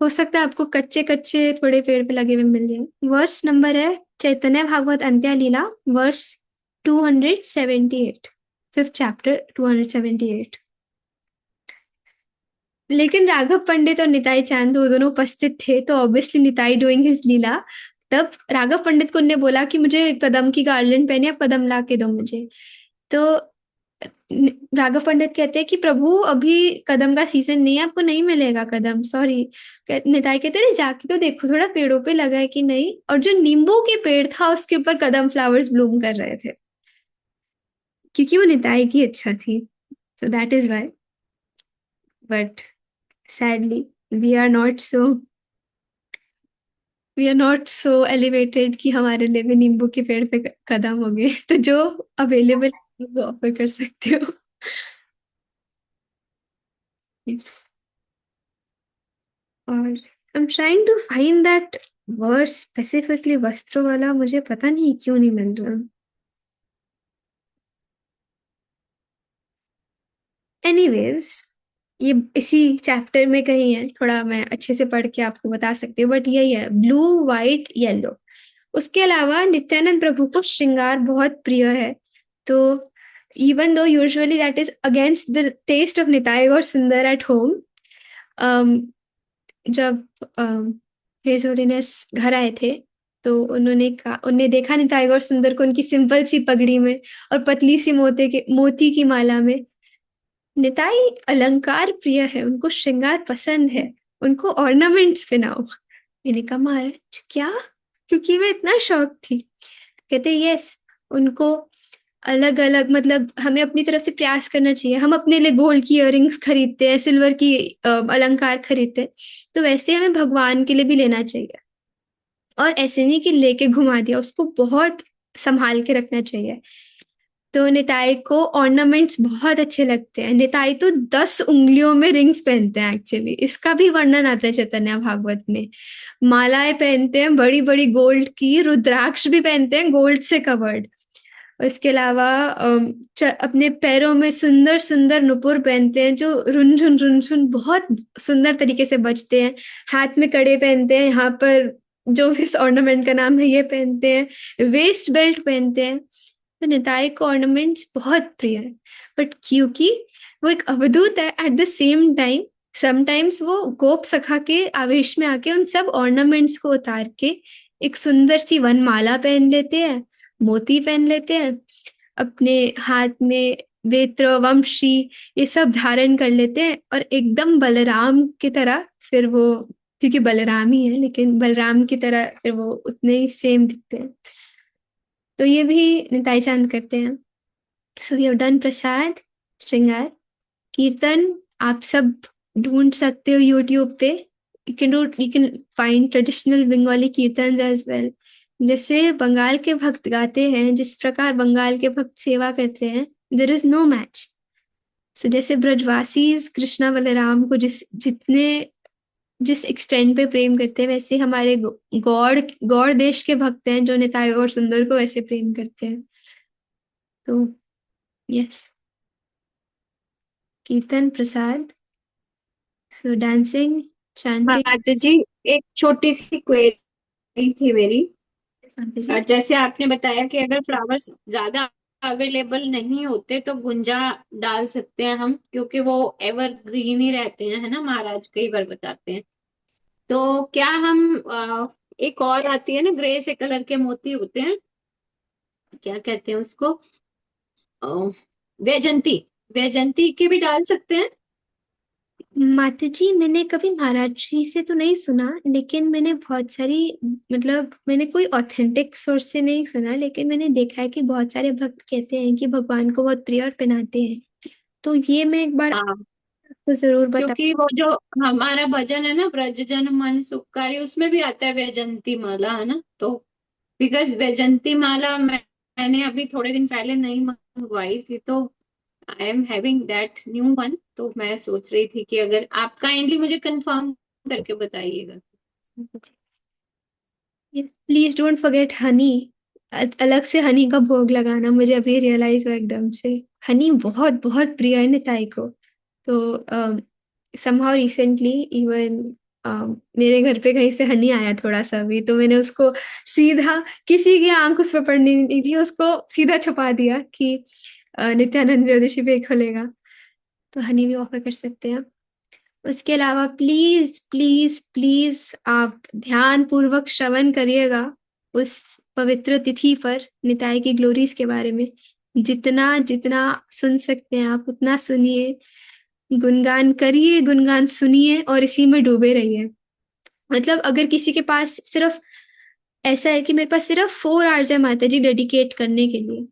हो सकता है आपको कच्चे कच्चे थोड़े पेड़ पे लगे हुए मिल जाए। वर्स नंबर है चैतन्य भागवत अंत्य लीला, वर्स 278, फिफ्थ चैप्टर 278। लेकिन राघव पंडित और निताई चांद वो दोनों उपस्थित थे, तो ऑब्वियसली निताई डूइंग हिज लीला। तब राघव पंडित को उन्होंने बोला कि मुझे कदम की गार्लैंड पहने, अब कदम ला के दो मुझे। तो राघव पंडित कहते हैं कि प्रभु अभी कदम का सीजन नहीं है, आपको नहीं मिलेगा कदम, सॉरी। निताई कहते हैं जाके तो देखो थोड़ा पेड़ों पे लगा है कि नहीं, और जो नींबू के पेड़ था उसके ऊपर कदम फ्लावर्स ब्लूम कर रहे थे, क्योंकि वो निताई की इच्छा थी। So that is why. But sadly we are not so, we are not so elevated कि हमारे लिए भी नींबू के पेड़ पे कदम हो गए। तो जो अवेलेबल वो ऑफर कर सकते हो। yes. और I am trying to find that verse specifically, वस्त्रों वाला मुझे पता नहीं क्यों नहीं मिल रहा। एनीवेज, ये इसी चैप्टर में कहीं है, थोड़ा मैं अच्छे से पढ़ के आपको बता सकती हूँ, बट यही है ब्लू वाइट येलो। उसके अलावा नित्यानंद प्रभु को श्रृंगार बहुत प्रिय है। तो even though usually that is against the taste of Nitai और सुंदर एट होम, जब हिज होलीनेस घर आए थे तो उन्होंने देखा निताई और सुंदर को उनकी सिंपल सी पगड़ी में और पतली सी मोती की माला में। निताई अलंकार प्रिय है, उनको श्रृंगार पसंद है, उनको ऑर्नामेंट्स पहनाओ। मैंने कहा महाराज क्या? क्योंकि मैं इतना शौक थी। कहते यस, उनको अलग अलग, मतलब हमें अपनी तरफ से प्रयास करना चाहिए। हम अपने लिए गोल्ड की इयररिंग्स खरीदते हैं, सिल्वर की अलंकार खरीदते हैं, तो वैसे हमें भगवान के लिए भी लेना चाहिए। और ऐसे नहीं कि लेके घुमा दिया, उसको बहुत संभाल के रखना चाहिए। तो निताई को ऑर्नामेंट्स बहुत अच्छे लगते हैं। निताई तो 10 उंगलियों में रिंग्स पहनते हैं एक्चुअली, इसका भी वर्णन आता है चैतन्य भागवत में। मालाएं पहनते हैं बड़ी बड़ी गोल्ड की, रुद्राक्ष भी पहनते हैं गोल्ड से कवर्ड। इसके अलावा अपने पैरों में सुंदर सुंदर नुपुर पहनते हैं जो रुनझुन बहुत सुंदर तरीके से बजते हैं। हाथ में कड़े पहनते हैं, यहाँ पर जो इस ऑर्नामेंट का नाम है ये पहनते हैं। वेस्ट बेल्ट पहनते हैं। तो निताई को ऑर्नामेंट्स बहुत प्रिय है, बट क्योंकि वो एक अवधूत है at the same time, sometimes वो गोप सखा के आवेश में आके उन सब ऑर्नामेंट्स को उतार के एक सुंदर सी वनमाला पहन लेते हैं, मोती पहन लेते हैं, अपने हाथ में वेत्र वंशी ये सब धारण कर लेते हैं और एकदम बलराम की तरह, फिर वो क्योंकि बलराम ही है लेकिन बलराम की तरह फिर वो उतने ही सेम दिखते हैं। तो ये भी निताई चांद करते हैं। सो वी हैव डन प्रसाद, श्रृंगार, कीर्तन आप सब ढूंढ सकते हो यूट्यूब पे। You can find traditional Bengali कीर्तन एज वेल। जैसे बंगाल के भक्त गाते हैं, जिस प्रकार बंगाल के भक्त सेवा करते हैं, देयर इज नो मैच। सो जैसे ब्रजवासी कृष्णा बलराम को जिस एक्सटेंड पे प्रेम करते हैं, वैसे हमारे गौड़ गौड़ देश के भक्त हैं जो निताई और सुंदर को वैसे प्रेम करते हैं। तो यस, कीर्तन प्रसाद, सो डांसिंग, चैंटिंग। माता जी एक छोटी सी क्वेरी थी मेरी। जैसे आपने बताया कि अगर फ्लावर्स ज्यादा अवेलेबल नहीं होते तो गुंजा डाल सकते हैं हम, क्योंकि वो एवरग्रीन ही रहते हैं, है ना, महाराज कई बार बताते हैं। तो क्या हम एक और आती है ना ग्रे से कलर के मोती होते हैं, क्या कहते हैं उसको, अ, वैजंती, वैजंती के भी डाल सकते हैं? माता जी मैंने कभी महाराज जी से तो नहीं सुना, लेकिन मैंने बहुत सारी, मतलब मैंने कोई ऑथेंटिक सोर्स से नहीं सुना, लेकिन मैंने देखा है कि बहुत सारे भक्त कहते हैं कि भगवान को बहुत प्रिय और पहनाते हैं। तो ये मैं एक बार हाँ, आपको जरूर बता। क्योंकि वो जो हमारा भजन है ना, ब्रज जन मन सुखकारी, उसमें भी आता है वैजंती माला, है ना। तो बिकॉज वैजंती माला मैंने अभी थोड़े दिन पहले नहीं मंगवाई थी, तो I am having that new one. तो मैं सोच रही थी कि अगर आप काइंडली मुझे कंफर्म करके बताइएगा। Yes, please don't forget Honey. अलग से हनी का भोग लगाना, मुझे अभी रियलाइज हुआ एकदम से। हनी बहुत बहुत प्रिय है निताई को। तो समहाउ रिसेंटली इवन मेरे घर पे कहीं से हनी आया थोड़ा सा भी, तो मैंने उसको सीधा, किसी की आंख उस पर पड़नी नहीं थी, उसको सीधा छुपा दिया कि नित्यानंद ज्योतिषी पे खोलेगा, तो हनी भी ऑफर कर सकते हैं। उसके अलावा प्लीज प्लीज प्लीज आप ध्यान पूर्वक श्रवण करिएगा उस पवित्र तिथि पर निताई की ग्लोरीज के बारे में। जितना जितना सुन सकते हैं आप उतना सुनिए, गुणगान करिए, गुणगान सुनिए और इसी में डूबे रहिए। मतलब अगर किसी के पास सिर्फ ऐसा है कि मेरे पास सिर्फ 4 आवर्स है माता जी डेडिकेट करने के लिए,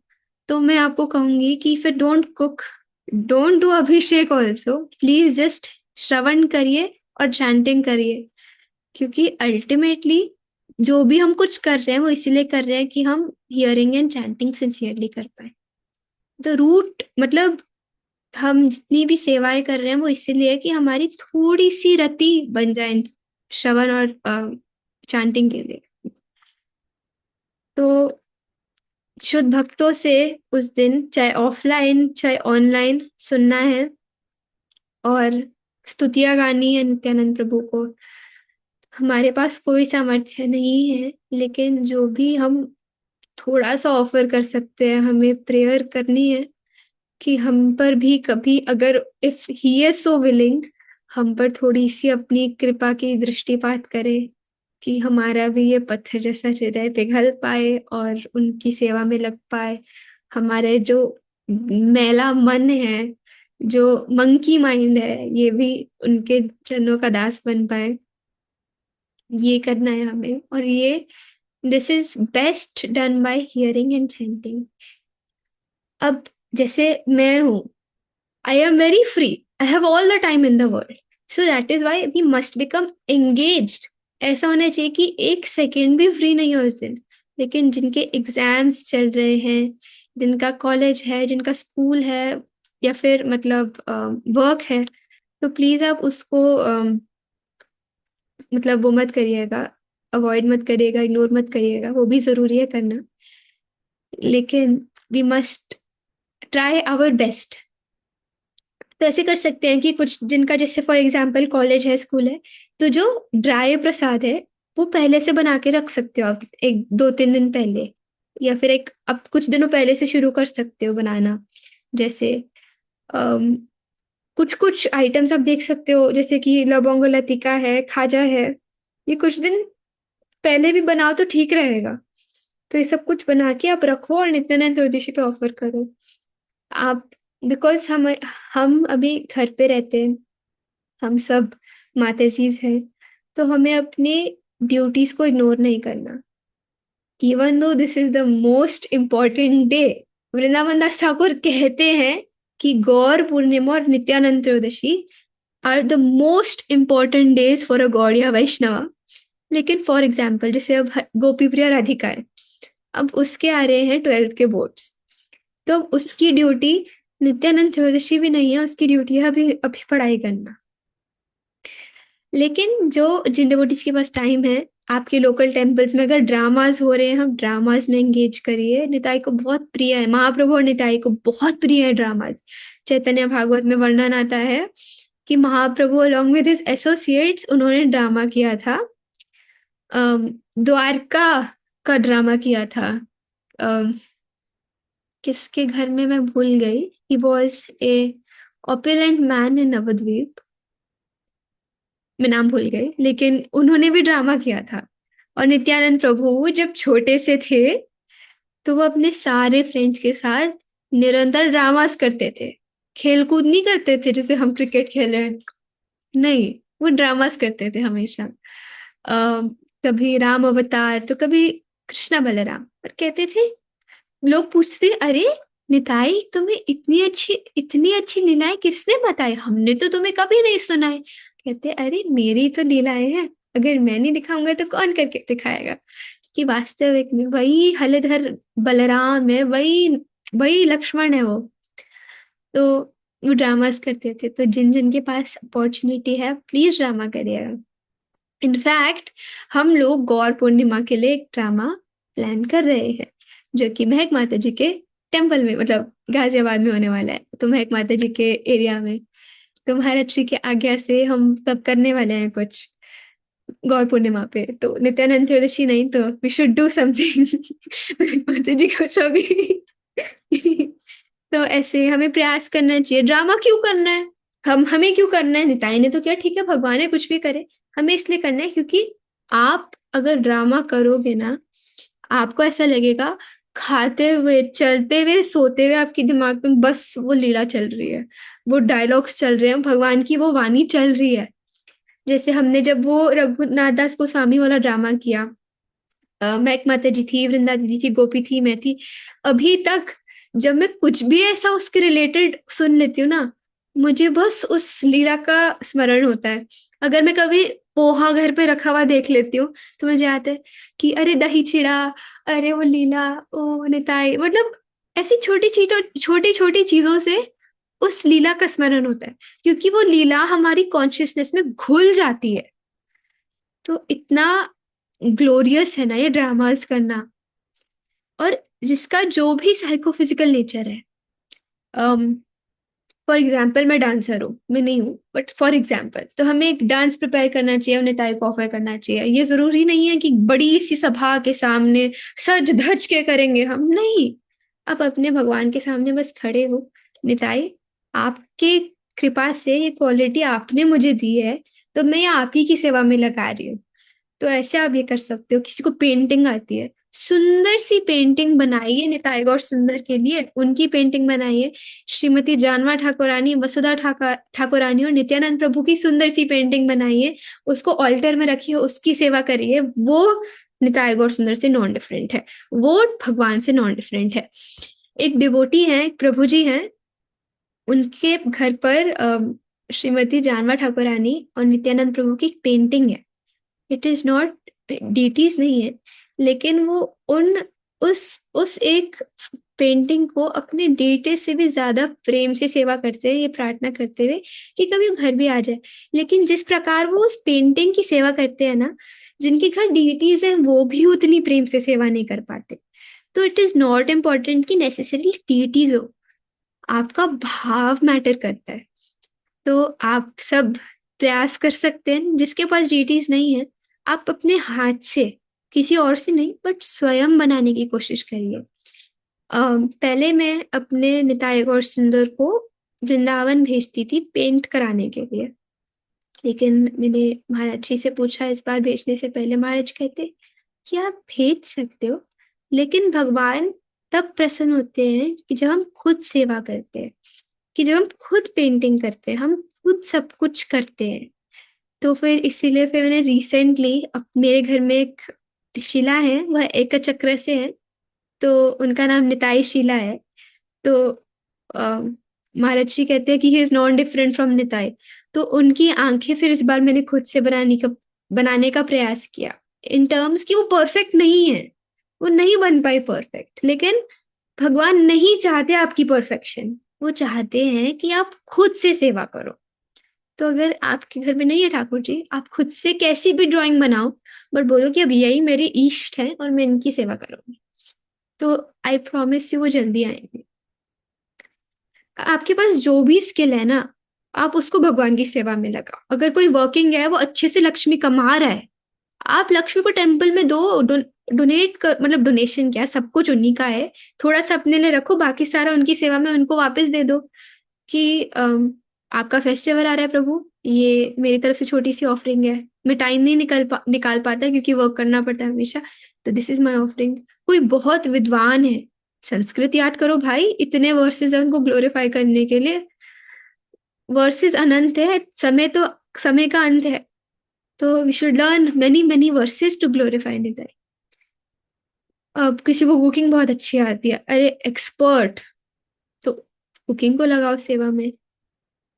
तो मैं आपको कहूंगी कि फिर don't cook, don't do abhishek also, please just श्रवण करिए और चैंटिंग करिए। क्योंकि अल्टीमेटली जो भी हम कुछ कर रहे हैं वो इसीलिए कर रहे हैं कि हम हियरिंग एंड चैंटिंग सिंसियरली कर पाए। द रूट, मतलब हम जितनी भी सेवाएं कर रहे हैं वो इसीलिए कि हमारी थोड़ी सी रति बन जाए श्रवण और चैंटिंग के लिए। तो शुद्ध भक्तों से उस दिन चाहे ऑफलाइन चाहे ऑनलाइन सुनना है और स्तुतियां गानी है नित्यानंद प्रभु को। हमारे पास कोई सामर्थ्य नहीं है, लेकिन जो भी हम थोड़ा सा ऑफर कर सकते हैं, हमें प्रेयर करनी है कि हम पर भी कभी, अगर if he is so willing, हम पर थोड़ी सी अपनी कृपा की दृष्टिपात करे, कि हमारा भी ये पत्थर जैसा हृदय पिघल पाए और उनकी सेवा में लग पाए। हमारे जो मैला मन है, जो मंकी माइंड है, ये भी उनके चरणों का दास बन पाए। ये करना है हमें, और ये this is best done by hearing and chanting. अब जैसे मैं हूँ, I am very free. I have all the time in the world. So that is why we must become engaged. ऐसा होना चाहिए कि एक सेकेंड भी फ्री नहीं हो उस दिन। लेकिन जिनके एग्जाम्स चल रहे हैं, जिनका कॉलेज है, जिनका स्कूल है, या फिर मतलब वर्क है, तो प्लीज आप उसको मतलब वो मत करिएगा, अवॉइड मत करिएगा, इग्नोर मत करिएगा, वो भी जरूरी है करना। लेकिन we must try our best. तो ऐसे कर सकते हैं कि कुछ जिनका जैसे फॉर एग्जाम्पल कॉलेज है, स्कूल है, तो जो ड्राई प्रसाद है वो पहले से बना के रख सकते हो आप, एक 2-3 दिन पहले, या फिर एक अब कुछ दिनों पहले से शुरू कर सकते हो बनाना। जैसे कुछ कुछ आइटम्स आप देख सकते हो, जैसे कि लवंग लतिका है, खाजा है, ये कुछ दिन पहले भी बनाओ तो ठीक रहेगा। तो ये सब कुछ बना के आप रखो और नित्यानंद चतुर्दशी पे ऑफर करो आप। बिकॉज हम अभी घर पे रहते हैं, हम सब माताजीज हैं, तो हमें अपनी ड्यूटीज को इग्नोर नहीं करना। Even though this is the most important day, Vrindavan Das Thakur कहते हैं कि गौर पूर्णिमा और Nityananda Trayodashi are the most important days for a Gaudiya Vaishnava. लेकिन फॉर एग्जाम्पल जैसे अब गोपी प्रिया राधिका है, अब उसके आ रहे हैं 12th के बोर्ड्स, तो उसकी ड्यूटी नित्यानंद त्रयोदशी भी नहीं है, उसकी ड्यूटी है अभी अभी पढ़ाई करना। लेकिन जो जिन डिवोटीज के पास टाइम है, आपके लोकल टेम्पल्स में अगर ड्रामाज हो रहे हैं, हम ड्रामाज में एंगेज करिए। निताई को बहुत प्रिय है, महाप्रभु और निताई को बहुत प्रिय है ड्रामाज। चैतन्य भागवत में वर्णन आता है कि महाप्रभु अलॉन्ग विद हिज एसोसिएट्स उन्होंने ड्रामा किया था, द्वारका का ड्रामा किया था। किसके घर में मैं भूल गई। He was a opulent man in Navadvip, मैं नाम भूल गई, लेकिन उन्होंने भी ड्रामा किया था। और नित्यानंद प्रभु जब छोटे से थे तो वो अपने सारे फ्रेंड्स के साथ निरंतर ड्रामास करते थे, खेलकूद नहीं करते थे जैसे हम क्रिकेट खेले, नहीं, वो ड्रामास करते थे हमेशा। कभी राम अवतार तो कभी कृष्णा बलराम, और कहते थे, लोग पूछते थे, अरे निताई तुम्हें इतनी अच्छी लीलाएं किसने बताई, हमने तो तुम्हें कभी नहीं सुनाई। कहते अरे मेरी तो लीलाएं हैं, अगर मैं नहीं दिखाऊंगा तो कौन करके दिखाएगा। कि वास्तविक में वही हलधर बलराम है, वही वही लक्ष्मण है वो। तो वो ड्रामास करते थे। तो जिन जिन के पास अपॉर्चुनिटी है प्लीज ड्रामा करिएगा। इनफैक्ट हम लोग गौर पूर्णिमा के लिए एक ड्रामा प्लान कर रहे हैं, जो कि महक माता जी के टेम्पल में, मतलब गाजियाबाद में होने वाला है। तो महक माता जी के एरिया में, तो महाराज जी की आज्ञा से हम तब करने वाले हैं कुछ गौर पूर्णिमा पे। तो नित्यानंद त्रयोदशी नहीं तो वी शुड डू समथिंग माता जी को अभी तो ऐसे हमें प्रयास करना चाहिए। ड्रामा क्यों करना है, हमें क्यों करना है, निताई ने तो क्या, ठीक है भगवान है कुछ भी करे, हमें इसलिए करना है क्योंकि आप अगर ड्रामा करोगे ना, आपको ऐसा लगेगा खाते हुए, चलते हुए, सोते हुए आपके दिमाग में बस वो लीला चल रही है, वो डायलॉग्स चल रहे हैं, भगवान की वो वाणी चल रही है। जैसे हमने जब वो रघुनाथ दास गोस्वामी वाला ड्रामा किया, महक माता जी थी, वृंदा दीदी थी, गोपी थी, मैं थी, अभी तक जब मैं कुछ भी ऐसा उसके रिलेटेड सुन लेती हूँ ना, मुझे बस उस लीला का स्मरण होता है। अगर मैं कभी पोहा घर पे रखा हुआ देख लेती हूँ तो मुझे आता है कि अरे दही चिड़ा, अरे वो लीला, ओ निताई, मतलब ऐसी छोटी छोटी चीजों से उस लीला का स्मरण होता है, क्योंकि वो लीला हमारी कॉन्शियसनेस में घुल जाती है। तो इतना ग्लोरियस है ना ये ड्रामास करना। और जिसका जो भी साइकोफिजिकल नेचर है, फॉर एग्जाम्पल मैं डांसर हूँ, मैं नहीं हूँ बट फॉर एग्जाम्पल, तो हमें एक डांस प्रिपेयर करना चाहिए और निताई को ऑफर करना चाहिए। ये जरूरी नहीं है कि बड़ी सी सभा के सामने सज धज के करेंगे हम, नहीं। आप अपने भगवान के सामने बस खड़े हो, निताई आपके कृपा से ये क्वालिटी आपने मुझे दी है, तो मैं आप ही की सेवा में लगा रही हूँ। तो ऐसे आप ये कर सकते हो। किसी को पेंटिंग आती है, सुंदर सी पेंटिंग बनाइए निताई गौर सुंदर के लिए, उनकी पेंटिंग बनाइए। श्रीमती जानवा ठाकुरानी, वसुधा ठाकुरानी और नित्यानंद प्रभु की सुंदर सी पेंटिंग बनाइए, उसको ऑल्टर में रखिए, उसकी सेवा करिए। वो निताई गौर सुंदर से नॉन डिफरेंट है, वो भगवान से नॉन डिफरेंट है। एक डिवोटी है, एक प्रभु जी हैं, उनके घर पर श्रीमती जानवा ठाकुरानी और नित्यानंद प्रभु की पेंटिंग है। इट इज नॉट डीटीज नहीं है, लेकिन वो उन उस एक पेंटिंग को अपने डीटे से भी ज्यादा प्रेम से सेवा करते हैं, ये प्रार्थना करते हुए कि कभी वो घर भी आ जाए। लेकिन जिस प्रकार वो उस पेंटिंग की सेवा करते हैं ना, जिनके घर डीटीज हैं वो भी उतनी प्रेम से सेवा नहीं कर पाते। तो इट इज नॉट इम्पोर्टेंट कि नेसेसरी डीटीज हो, आपका भाव मैटर करता है। तो आप सब प्रयास कर सकते हैं, जिसके पास डीटीज नहीं है आप अपने हाथ से, किसी और से नहीं बट स्वयं बनाने की कोशिश करिए। पहले मैं अपने निताई गौर सुंदर को वृंदावन भेजती थी पेंट कराने के लिए, लेकिन मैंने महाराज जी से पूछा इस बार भेजने से पहले, महाराज कहते कि आप भेज सकते हो, लेकिन भगवान तब प्रसन्न होते हैं कि जब हम खुद सेवा करते हैं, कि जब हम खुद पेंटिंग करते हैं, हम खुद सब कुछ करते हैं। तो फिर इसीलिए फिर मैंने रिसेंटली मेरे घर में एक शिला है, वह एक चक्र से है, तो उनका नाम निताई शिला है। तो महाराज जी कहते हैं कि he is non different from Nitai. तो उनकी आंखें फिर इस बार मैंने खुद से बनाने का प्रयास किया, इन टर्म्स कि वो परफेक्ट नहीं है, वो नहीं बन पाई परफेक्ट, लेकिन भगवान नहीं चाहते आपकी परफेक्शन, वो चाहते हैं कि आप खुद से सेवा करो। तो अगर आपके घर में नहीं है ठाकुर जी, आप खुद से कैसी भी ड्राइंग बनाओ, बट बोलो कि अब यही मेरे इष्ट है और मैं इनकी सेवा करूंगी, तो आई प्रॉमिस यू वो जल्दी आएंगे। आपके पास जो भी स्किल है ना, आप उसको भगवान की सेवा में लगाओ। अगर कोई वर्किंग है, वो अच्छे से लक्ष्मी कमा रहा है, आप लक्ष्मी को टेम्पल में दो, डोनेट कर, मतलब डोनेशन क्या, सब कुछ उन्हीं का है, थोड़ा सा अपने लिए रखो, बाकी सारा उनकी सेवा में उनको वापस दे दो। कि आपका फेस्टिवल आ रहा है प्रभु, ये मेरी तरफ से छोटी सी ऑफरिंग है, मैं टाइम नहीं निकाल पाता क्योंकि वर्क करना पड़ता है हमेशा, तो दिस इज माई ऑफरिंग। कोई बहुत विद्वान है, संस्कृत याद करो भाई, इतने वर्सेस है उनको ग्लोरीफाई करने के लिए, वर्सेस अनंत है, समय का अंत है, तो we should learn many many verses to glorify Nitai. अब किसी को कुकिंग बहुत अच्छी आती है, अरे एक्सपर्ट, तो कुकिंग को लगाओ सेवा में।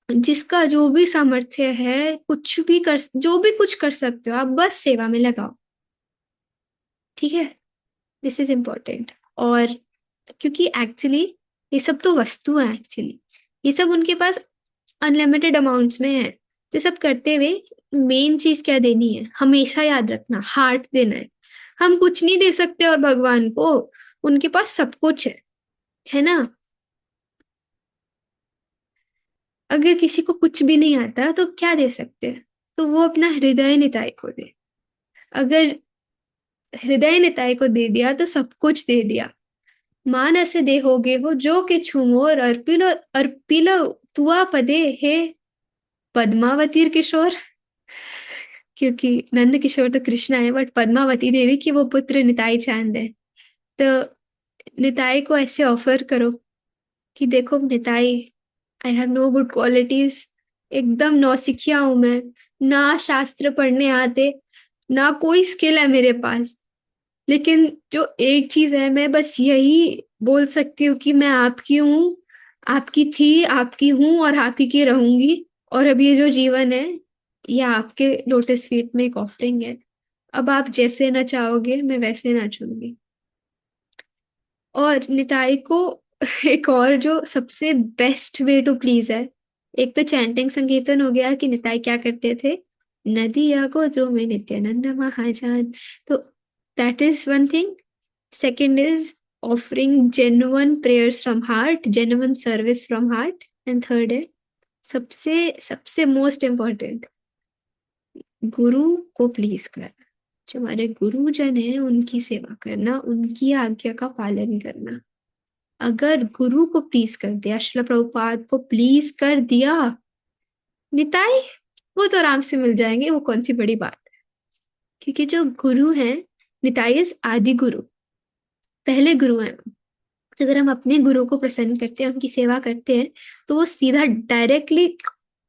जिसका जो भी सामर्थ्य है, कुछ भी कर, जो भी कुछ कर सकते हो आप, बस सेवा में लगाओ, ठीक है। This is important. और क्योंकि एक्चुअली ये सब तो वस्तु है, एक्चुअली ये सब उनके पास अनलिमिटेड अमाउंट्स में है। तो सब करते हुए मेन चीज क्या देनी है, हमेशा याद रखना, हार्ट देना है। हम कुछ नहीं दे सकते और भगवान को, उनके पास सब कुछ है ना। अगर किसी को कुछ भी नहीं आता तो क्या दे सकते हैं, तो वो अपना हृदय निताई को दे। अगर हृदय निताई को दे दिया तो सब कुछ दे दिया। मानस देहोगे हो जो कि छुमोर अर्पिलो अर्पिलो तुआ पदे हे पद्मावतीर किशोर। क्योंकि नंद किशोर तो कृष्णा है, बट पद्मावती देवी की वो पुत्र निताई चांद है। तो निताई को ऐसे ऑफर करो कि देखो Nitai, I have no good qualities, एकदम नौसिखिया हूं मैं, ना शास्त्र पढ़ने आते, ना कोई स्किल है मेरे पास, लेकिन जो एक चीज है, मैं बस यही बोल सकती हूँ कि मैं आपकी हूँ, आपकी थी, आपकी हूँ और आप ही की रहूंगी। और अब ये जो जीवन है, ये आपके लोटस फीट में एक ऑफरिंग है। अब आप जैसे ना चाहोगे, मैं वैसे नाचूंगी। और निताई को एक और जो सबसे बेस्ट वे टू प्लीज है, एक तो चैंटिंग संकीर्तन हो गया कि निताई क्या करते थे, नदिया गोत्रों में नित्यानंद महाजान, तो that is one thing. Second is offering genuine prayers from heart, genuine service from heart, and third है सबसे सबसे मोस्ट इम्पोर्टेंट, गुरु को प्लीज करना। जो हमारे गुरुजन है उनकी सेवा करना, उनकी आज्ञा का पालन करना। अगर गुरु को प्लीज कर दिया, श्रील प्रभुपाद को प्लीज कर दिया, निताई वो तो आराम से मिल जाएंगे, वो कौन सी बड़ी बात है। क्योंकि जो गुरु है, निताई इज आदि गुरु, पहले गुरु है। तो अगर हम अपने गुरु को प्रसन्न करते हैं, उनकी सेवा करते हैं, तो वो सीधा डायरेक्टली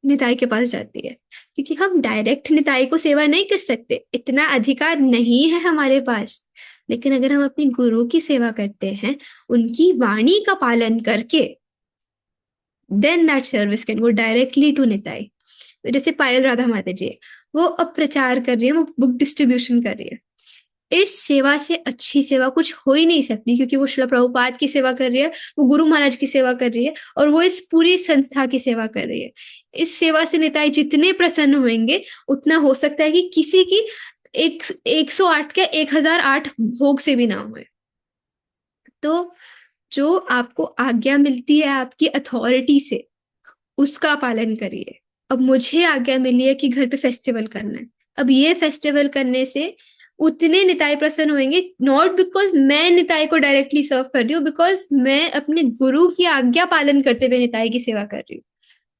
निताई के पास जाती है। क्योंकि हम डायरेक्ट निताई को सेवा नहीं कर सकते, इतना अधिकार नहीं है हमारे पास। लेकिन अगर हम अपने गुरु की सेवा करते हैं, उनकी वाणी का पालन करके, then that service can go directly to Nitai. जैसे पायल राधा माता जी, वो अब प्रचार कर रही है, वो बुक डिस्ट्रीब्यूशन कर रही है। इस सेवा से अच्छी सेवा कुछ हो ही नहीं सकती, क्योंकि वो श्रील प्रभुपाद की सेवा कर रही है, वो गुरु महाराज की सेवा कर रही है, और वो इस पूरी संस्था की सेवा कर रही है। इस सेवा से निताई जितने प्रसन्न होंगे, उतना हो सकता है कि किसी की 108 के 1008 भोग से भी ना हुए। तो जो आपको आज्ञा मिलती है आपकी अथॉरिटी से, उसका पालन करिए। अब मुझे आज्ञा मिली है कि घर पे फेस्टिवल करना है, अब ये फेस्टिवल करने से उतने निताई प्रसन्न होंगे, नॉट बिकॉज मैं निताई को डायरेक्टली सर्व कर रही हूँ, बिकॉज मैं अपने गुरु की आज्ञा पालन करते हुए निताई की सेवा कर रही हूँ।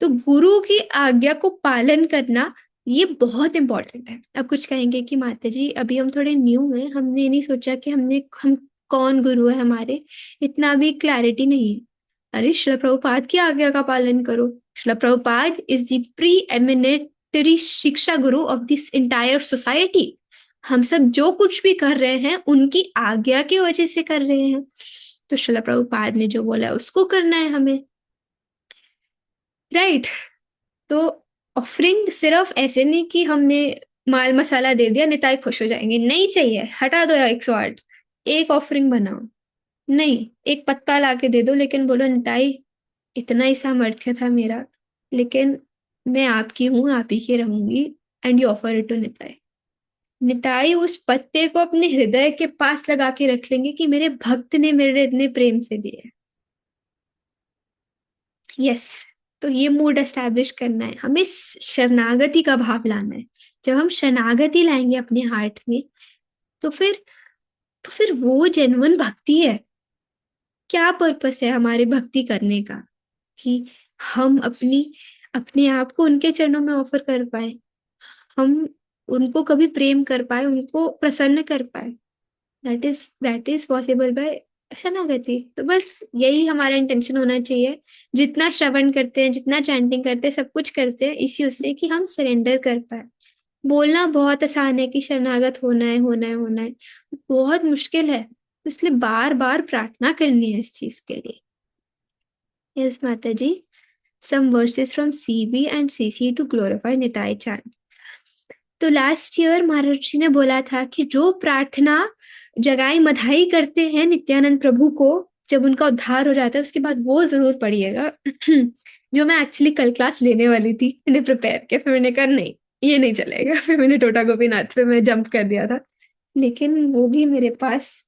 तो गुरु की आज्ञा को पालन करना ये बहुत इंपॉर्टेंट है। अब कुछ कहेंगे कि माता जी अभी हम थोड़े न्यू हैं, हमने नहीं सोचा कि हम कौन गुरु है हमारे, इतना भी क्लैरिटी नहीं है। अरे श्रील प्रभुपाद की आज्ञा का पालन करो। Srila Prabhupada is the preeminent shiksha guru of this entire society. हम सब जो कुछ भी कर रहे हैं उनकी आज्ञा की वजह से कर रहे हैं। तो श्रील प्रभुपाद ने जो बोला उसको करना है हमें, राइट। तो ऑफरिंग सिर्फ ऐसे नहीं कि हमने माल मसाला दे दिया निताई खुश हो जाएंगे, नहीं चाहिए, हटा दो 108। एक ऑफरिंग बनाओ, नहीं एक पत्ता लाके दे दो, लेकिन बोलो निताई इतना ही सामर्थ्य था मेरा, लेकिन मैं आपकी हूँ, आप ही की रहूंगी, and you offer it to Nitai. Nitai उस पत्ते को अपने हृदय के पास लगा के रख लेंगे कि मेरे भक्त ने मेरे इतने प्रेम से दिए। यस, तो ये मूड एस्टैब्लिश करना है हमें, शरणागति का भाव लाना है। जब हम शरणागति लाएंगे अपने हार्ट में, तो फिर वो जेन्युइन भक्ति है। क्या पर्पस है हमारे भक्ति करने का, कि हम अपने आप को उनके चरणों में ऑफर कर पाए, हम उनको कभी प्रेम कर पाए, उनको प्रसन्न कर पाए। दैट इज पॉसिबल बाय शरणागति। तो बस यही हमारा इंटेंशन होना चाहिए। जितना श्रवण करते हैं, जितना चैंटिंग करते हैं, सब कुछ करते हैं इसी उससे कि हम सरेंडर कर पाए। बोलना बहुत आसान है कि शरणागत होना है, होना है, होना है, बहुत मुश्किल है। इसलिए बार बार प्रार्थना करनी है इस चीज के लिए। यस माता जी, some verses from CB and CC to glorify Nitai चांद। तो लास्ट ईयर महाराज जी ने बोला था कि जो प्रार्थना जगाई मधाई करते हैं नित्यानंद प्रभु को, जब उनका उद्धार हो जाता है उसके बाद वो जरूर पढ़िएगा। जो मैं एक्चुअली कल क्लास लेने वाली थी, मैंने प्रिपेयर किया, फिर मैंने कहा नहीं ये नहीं चलेगा, फिर मैंने टोटा गोपीनाथ पे मैं जंप कर दिया था। लेकिन वो भी मेरे पास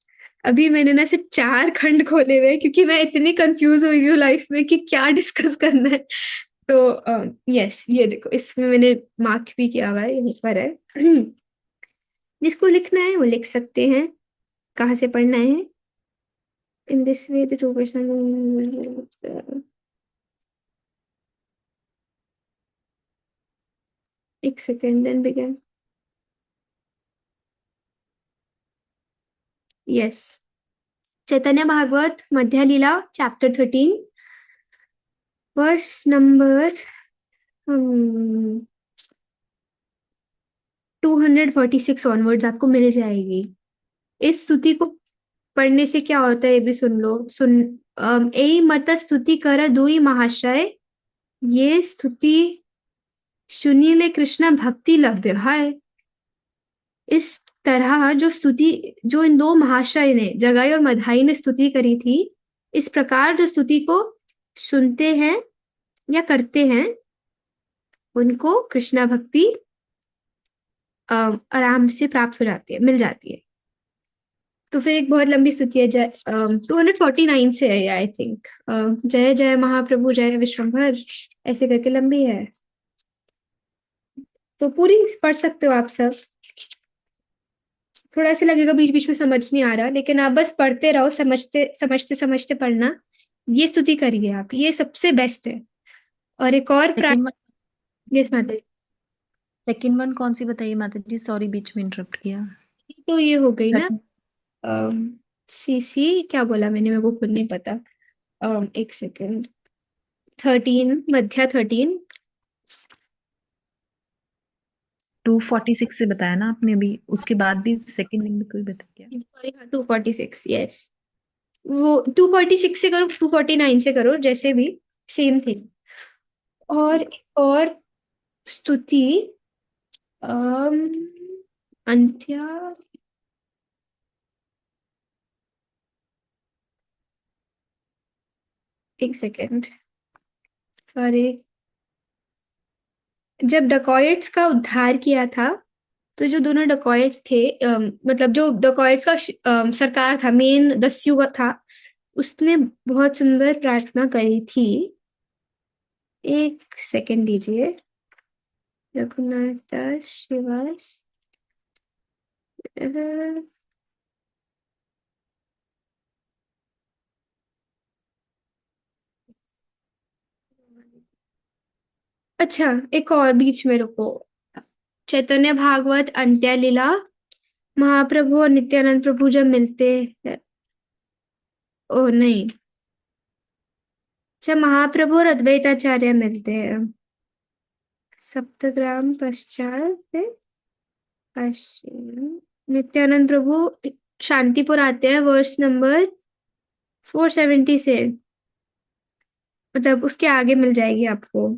अभी मैंने ना सिर्फ 4 खंड खोले हुए हैं, क्योंकि मैं इतनी कंफ्यूज हुई हूँ लाइफ में कि क्या डिस्कस करना है। तो यस, ये देखो इसमें मैंने मार्क भी किया हुआ है, यहीं पर है। जिसको लिखना है वो लिख सकते हैं, कहाँ से पढ़ना है। In this way the two person, एक सेकेंड, देन बिगिन। यस, चैतन्य भागवत मध्य लीला चैप्टर 13 वर्स नंबर 246 ऑनवर्ड्स आपको मिल जाएगी। इस स्तुति को पढ़ने से क्या होता है ये भी सुन लो। ए मत स्तुति कर दुई महाशय, ये स्तुति सुनीले कृष्ण भक्ति लभ्य है। इस तरह जो इन 2 महाशय ने, जगाई और मधाई ने स्तुति करी थी, इस प्रकार जो स्तुति को सुनते हैं या करते हैं, उनको कृष्णा भक्ति आराम से प्राप्त हो जाती है, मिल जाती है। तो फिर एक बहुत लंबी स्तुति है, 249 से है आई थिंक। जय जय महाप्रभु जय विश्वम्भर, ऐसे करके लंबी है, तो पूरी पढ़ सकते हो आप सब। थोड़ा सा लगेगा बीच बीच में समझ नहीं आ रहा, लेकिन आप बस पढ़ते रहो, समझते समझते समझते पढ़ना। ये स्तुति करिए आप, ये सबसे बेस्ट है। और एक और यस माता जी। सेकंड वन कौन सी बताइए माता जी, सॉरी बीच में इंटरप्ट किया। तो ये हो गई ना, सीसी क्या बोला मैंने, मेरे को खुद नहीं पता। एक सेकेंड, 13 मध्या 13। 246 से बताया ना आपने अभी, उसके बाद भी सेकंड लिंक में कोई बता क्या? सॉरी हाँ, 246 यस। वो 246 से करो, 249 से करो, जैसे भी सेम थिंग। और स्तुति अंत्या, एक सेकेंड सॉरी। जब डकॉइट्स का उद्धार किया था, तो जो दोनों डकॉइट्स थे, मतलब जो डकॉइट्स का सरकार था, मेन दस्यु का था, उसने बहुत सुंदर प्रार्थना करी थी। एक सेकेंड दीजिए, रघुनाथ दास श्रीवास, अच्छा एक और बीच में रुको। चैतन्य भागवत अंत्य लीला, महाप्रभु और नित्यानंद प्रभु जब मिलते हैं, ओ नहीं, जब महाप्रभु और अद्वैताचार्य मिलते हैं, सप्तग्राम पश्चात नित्यानंद प्रभु शांतिपुर आते हैं, वर्ष नंबर 470 से, मतलब उसके आगे मिल जाएगी आपको।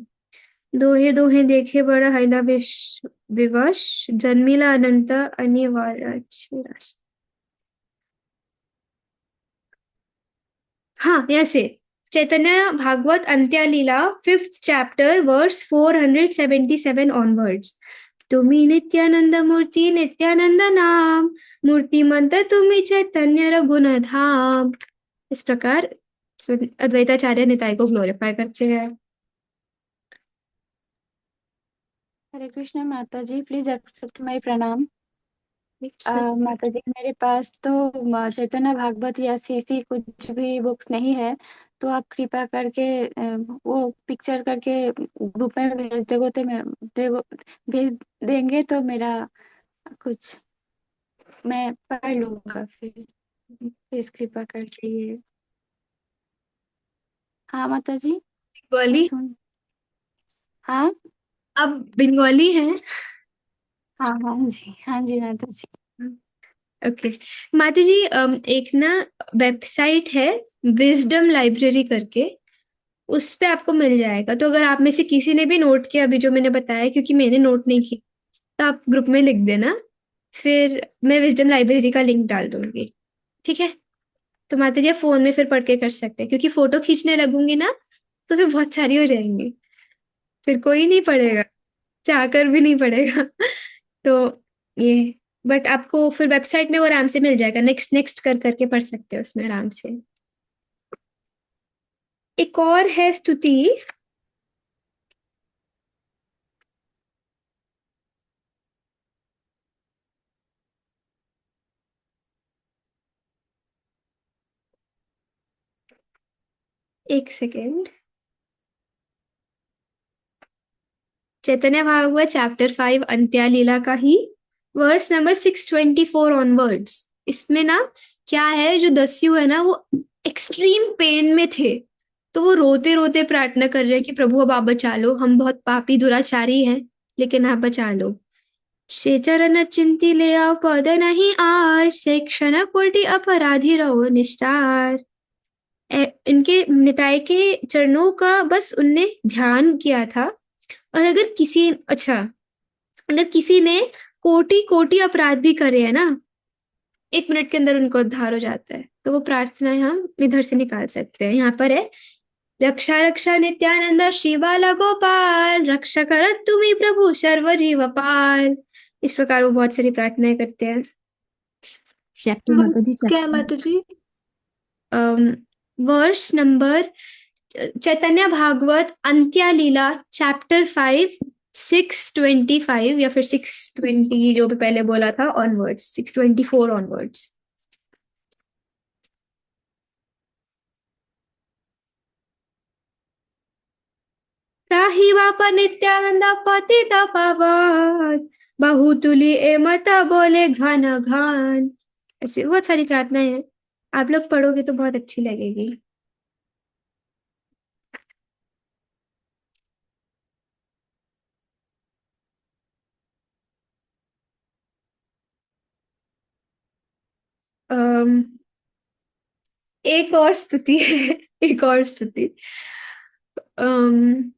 दोहे दोहे देखे बड़ा हैला विवश, जन्मिला अनंत अनिवार्य। हाँ ऐसे, चैतन्य भागवत अंत्य लीला 5th चैप्टर वर्स 477 ऑनवर्ड्स। तुम्ही नित्यानंद मूर्ति नित्यानंद नाम, मूर्तिमंत तुम्ही चैतन्य रघुनाधाम। इस प्रकार अद्वैताचार्य निताई को ग्लोरीफाई करते हैं। हरे कृष्ण माता जी, प्लीज एक्सेप्ट माय प्रणाम। माता जी मेरे पास तो चैतन्य भागवत या सीसी कुछ भी बुक्स नहीं है, तो आप कृपा करके वो पिक्चर करके ग्रुप में भेज दोगे तो भेज देंगे तो मेरा कुछ मैं पढ़ लूंगा फिर, प्लीज कृपा करके ये। हाँ माता जी बंगाली, हाँ अब बंगाली है। हाँ हाँ जी माता जी। ओके माता जी, एक ना वेबसाइट है विजडम लाइब्रेरी करके, उस पे आपको मिल जाएगा। तो अगर आप में से किसी ने भी नोट किया अभी जो मैंने बताया, क्योंकि मैंने नोट नहीं किया, तो आप ग्रुप में लिख देना, फिर मैं विजडम लाइब्रेरी का लिंक डाल दूंगी, ठीक है? तो माता जी आप फोन में फिर पढ़ के कर सकते हैं, क्योंकि फोटो खींचने लगूंगी ना तो फिर बहुत सारी हो जाएंगी, फिर कोई नहीं पढ़ेगा, चाहकर भी नहीं पढ़ेगा। तो ये, बट आपको फिर वेबसाइट में वो आराम से मिल जाएगा, नेक्स्ट नेक्स्ट कर करके पढ़ सकते हो उसमें आराम से। एक और है स्तुति, एक सेकेंड, चैतन्य भागवत चैप्टर 5 अंत्या लीला का ही वर्स नंबर 624 ऑनवर्ड्स। इसमें ना क्या है, जो दस्यु है ना वो एक्सट्रीम पेन में थे, तो वो रोते रोते प्रार्थना कर रहे हैं कि प्रभु अब आप बचा लो, हम बहुत पापी दुराचारी हैं, लेकिन आप बचा लो। से चरण चिंती ले आओ पद नहीं आर, से क्षण कोटि अपराधी रहो निस्तार। इनके निताय के चरणों का बस उनने ध्यान किया था, और अगर किसी अच्छा, अगर किसी ने कोटि कोटि अपराध भी करे हैं ना, 1 मिनट के अंदर उनको उद्धार हो जाता है। तो वो प्रार्थनाएं हम इधर से निकाल सकते हैं। यहाँ पर है, रक्षा रक्षा नित्यानंद शिवाला गोपाल, रक्षा करत तुम्ही प्रभु सर्व जीव पाल। इस प्रकार वो बहुत सारी प्रार्थनाएं करते हैं। चैप्टर माता जी, क्या है चैप्टर माता जी? वर्स नंबर चैतन्य भागवत अंत्या लीला चैप्टर 5 625 या फिर 620 जो भी पहले बोला था ऑनवर्ड्स 624 ऑनवर्ड्स। राही बापा नित्यानंद पतित पावन बहुतुली ए मत बोले घन घन। ऐसी बहुत सारी प्रार्थनाएं हैं, आप लोग पढ़ोगे तो बहुत अच्छी लगेगी। अम, एक और स्तुति है एक और स्तुति अम,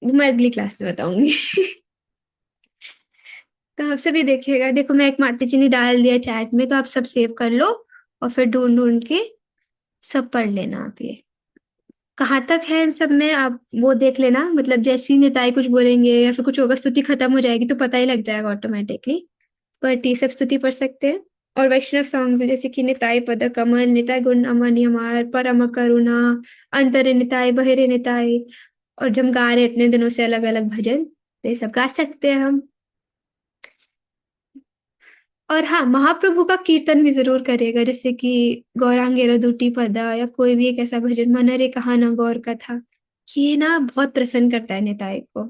मैं अगली क्लास में बताऊंगी तो आप सभी देखिएगा। देखो मैं एक माता जी ने डाल दिया चैट में, तो आप सब सेव कर लो और फिर ढूंढ ढूंढ के सब पढ़ लेना। आप ये कहाँ तक है इन सब में आप वो देख लेना, मतलब जैसे ही निताई कुछ बोलेंगे या फिर कुछ होगा स्तुति खत्म हो जाएगी तो पता ही लग जाएगा ऑटोमेटिकली। बट ये सब स्तुति पढ़ सकते हैं। और वैष्णव सॉन्ग्स जैसे कि निताई पद कमल, निताई गुण अमर नियमार, परम करुणा, अंतरे निताई, बहिरे निताई। और जब हम गा रहे हैं इतने दिनों से अलग अलग भजन, तो ये सब गा सकते हैं हम। और हाँ, महाप्रभु का कीर्तन भी जरूर करेगा, जैसे कि गौरांगे रदुटी पदा या कोई भी एक ऐसा भजन, मन रे कहा ना गौर का था। ये ना बहुत प्रसन्न करता है निताई को।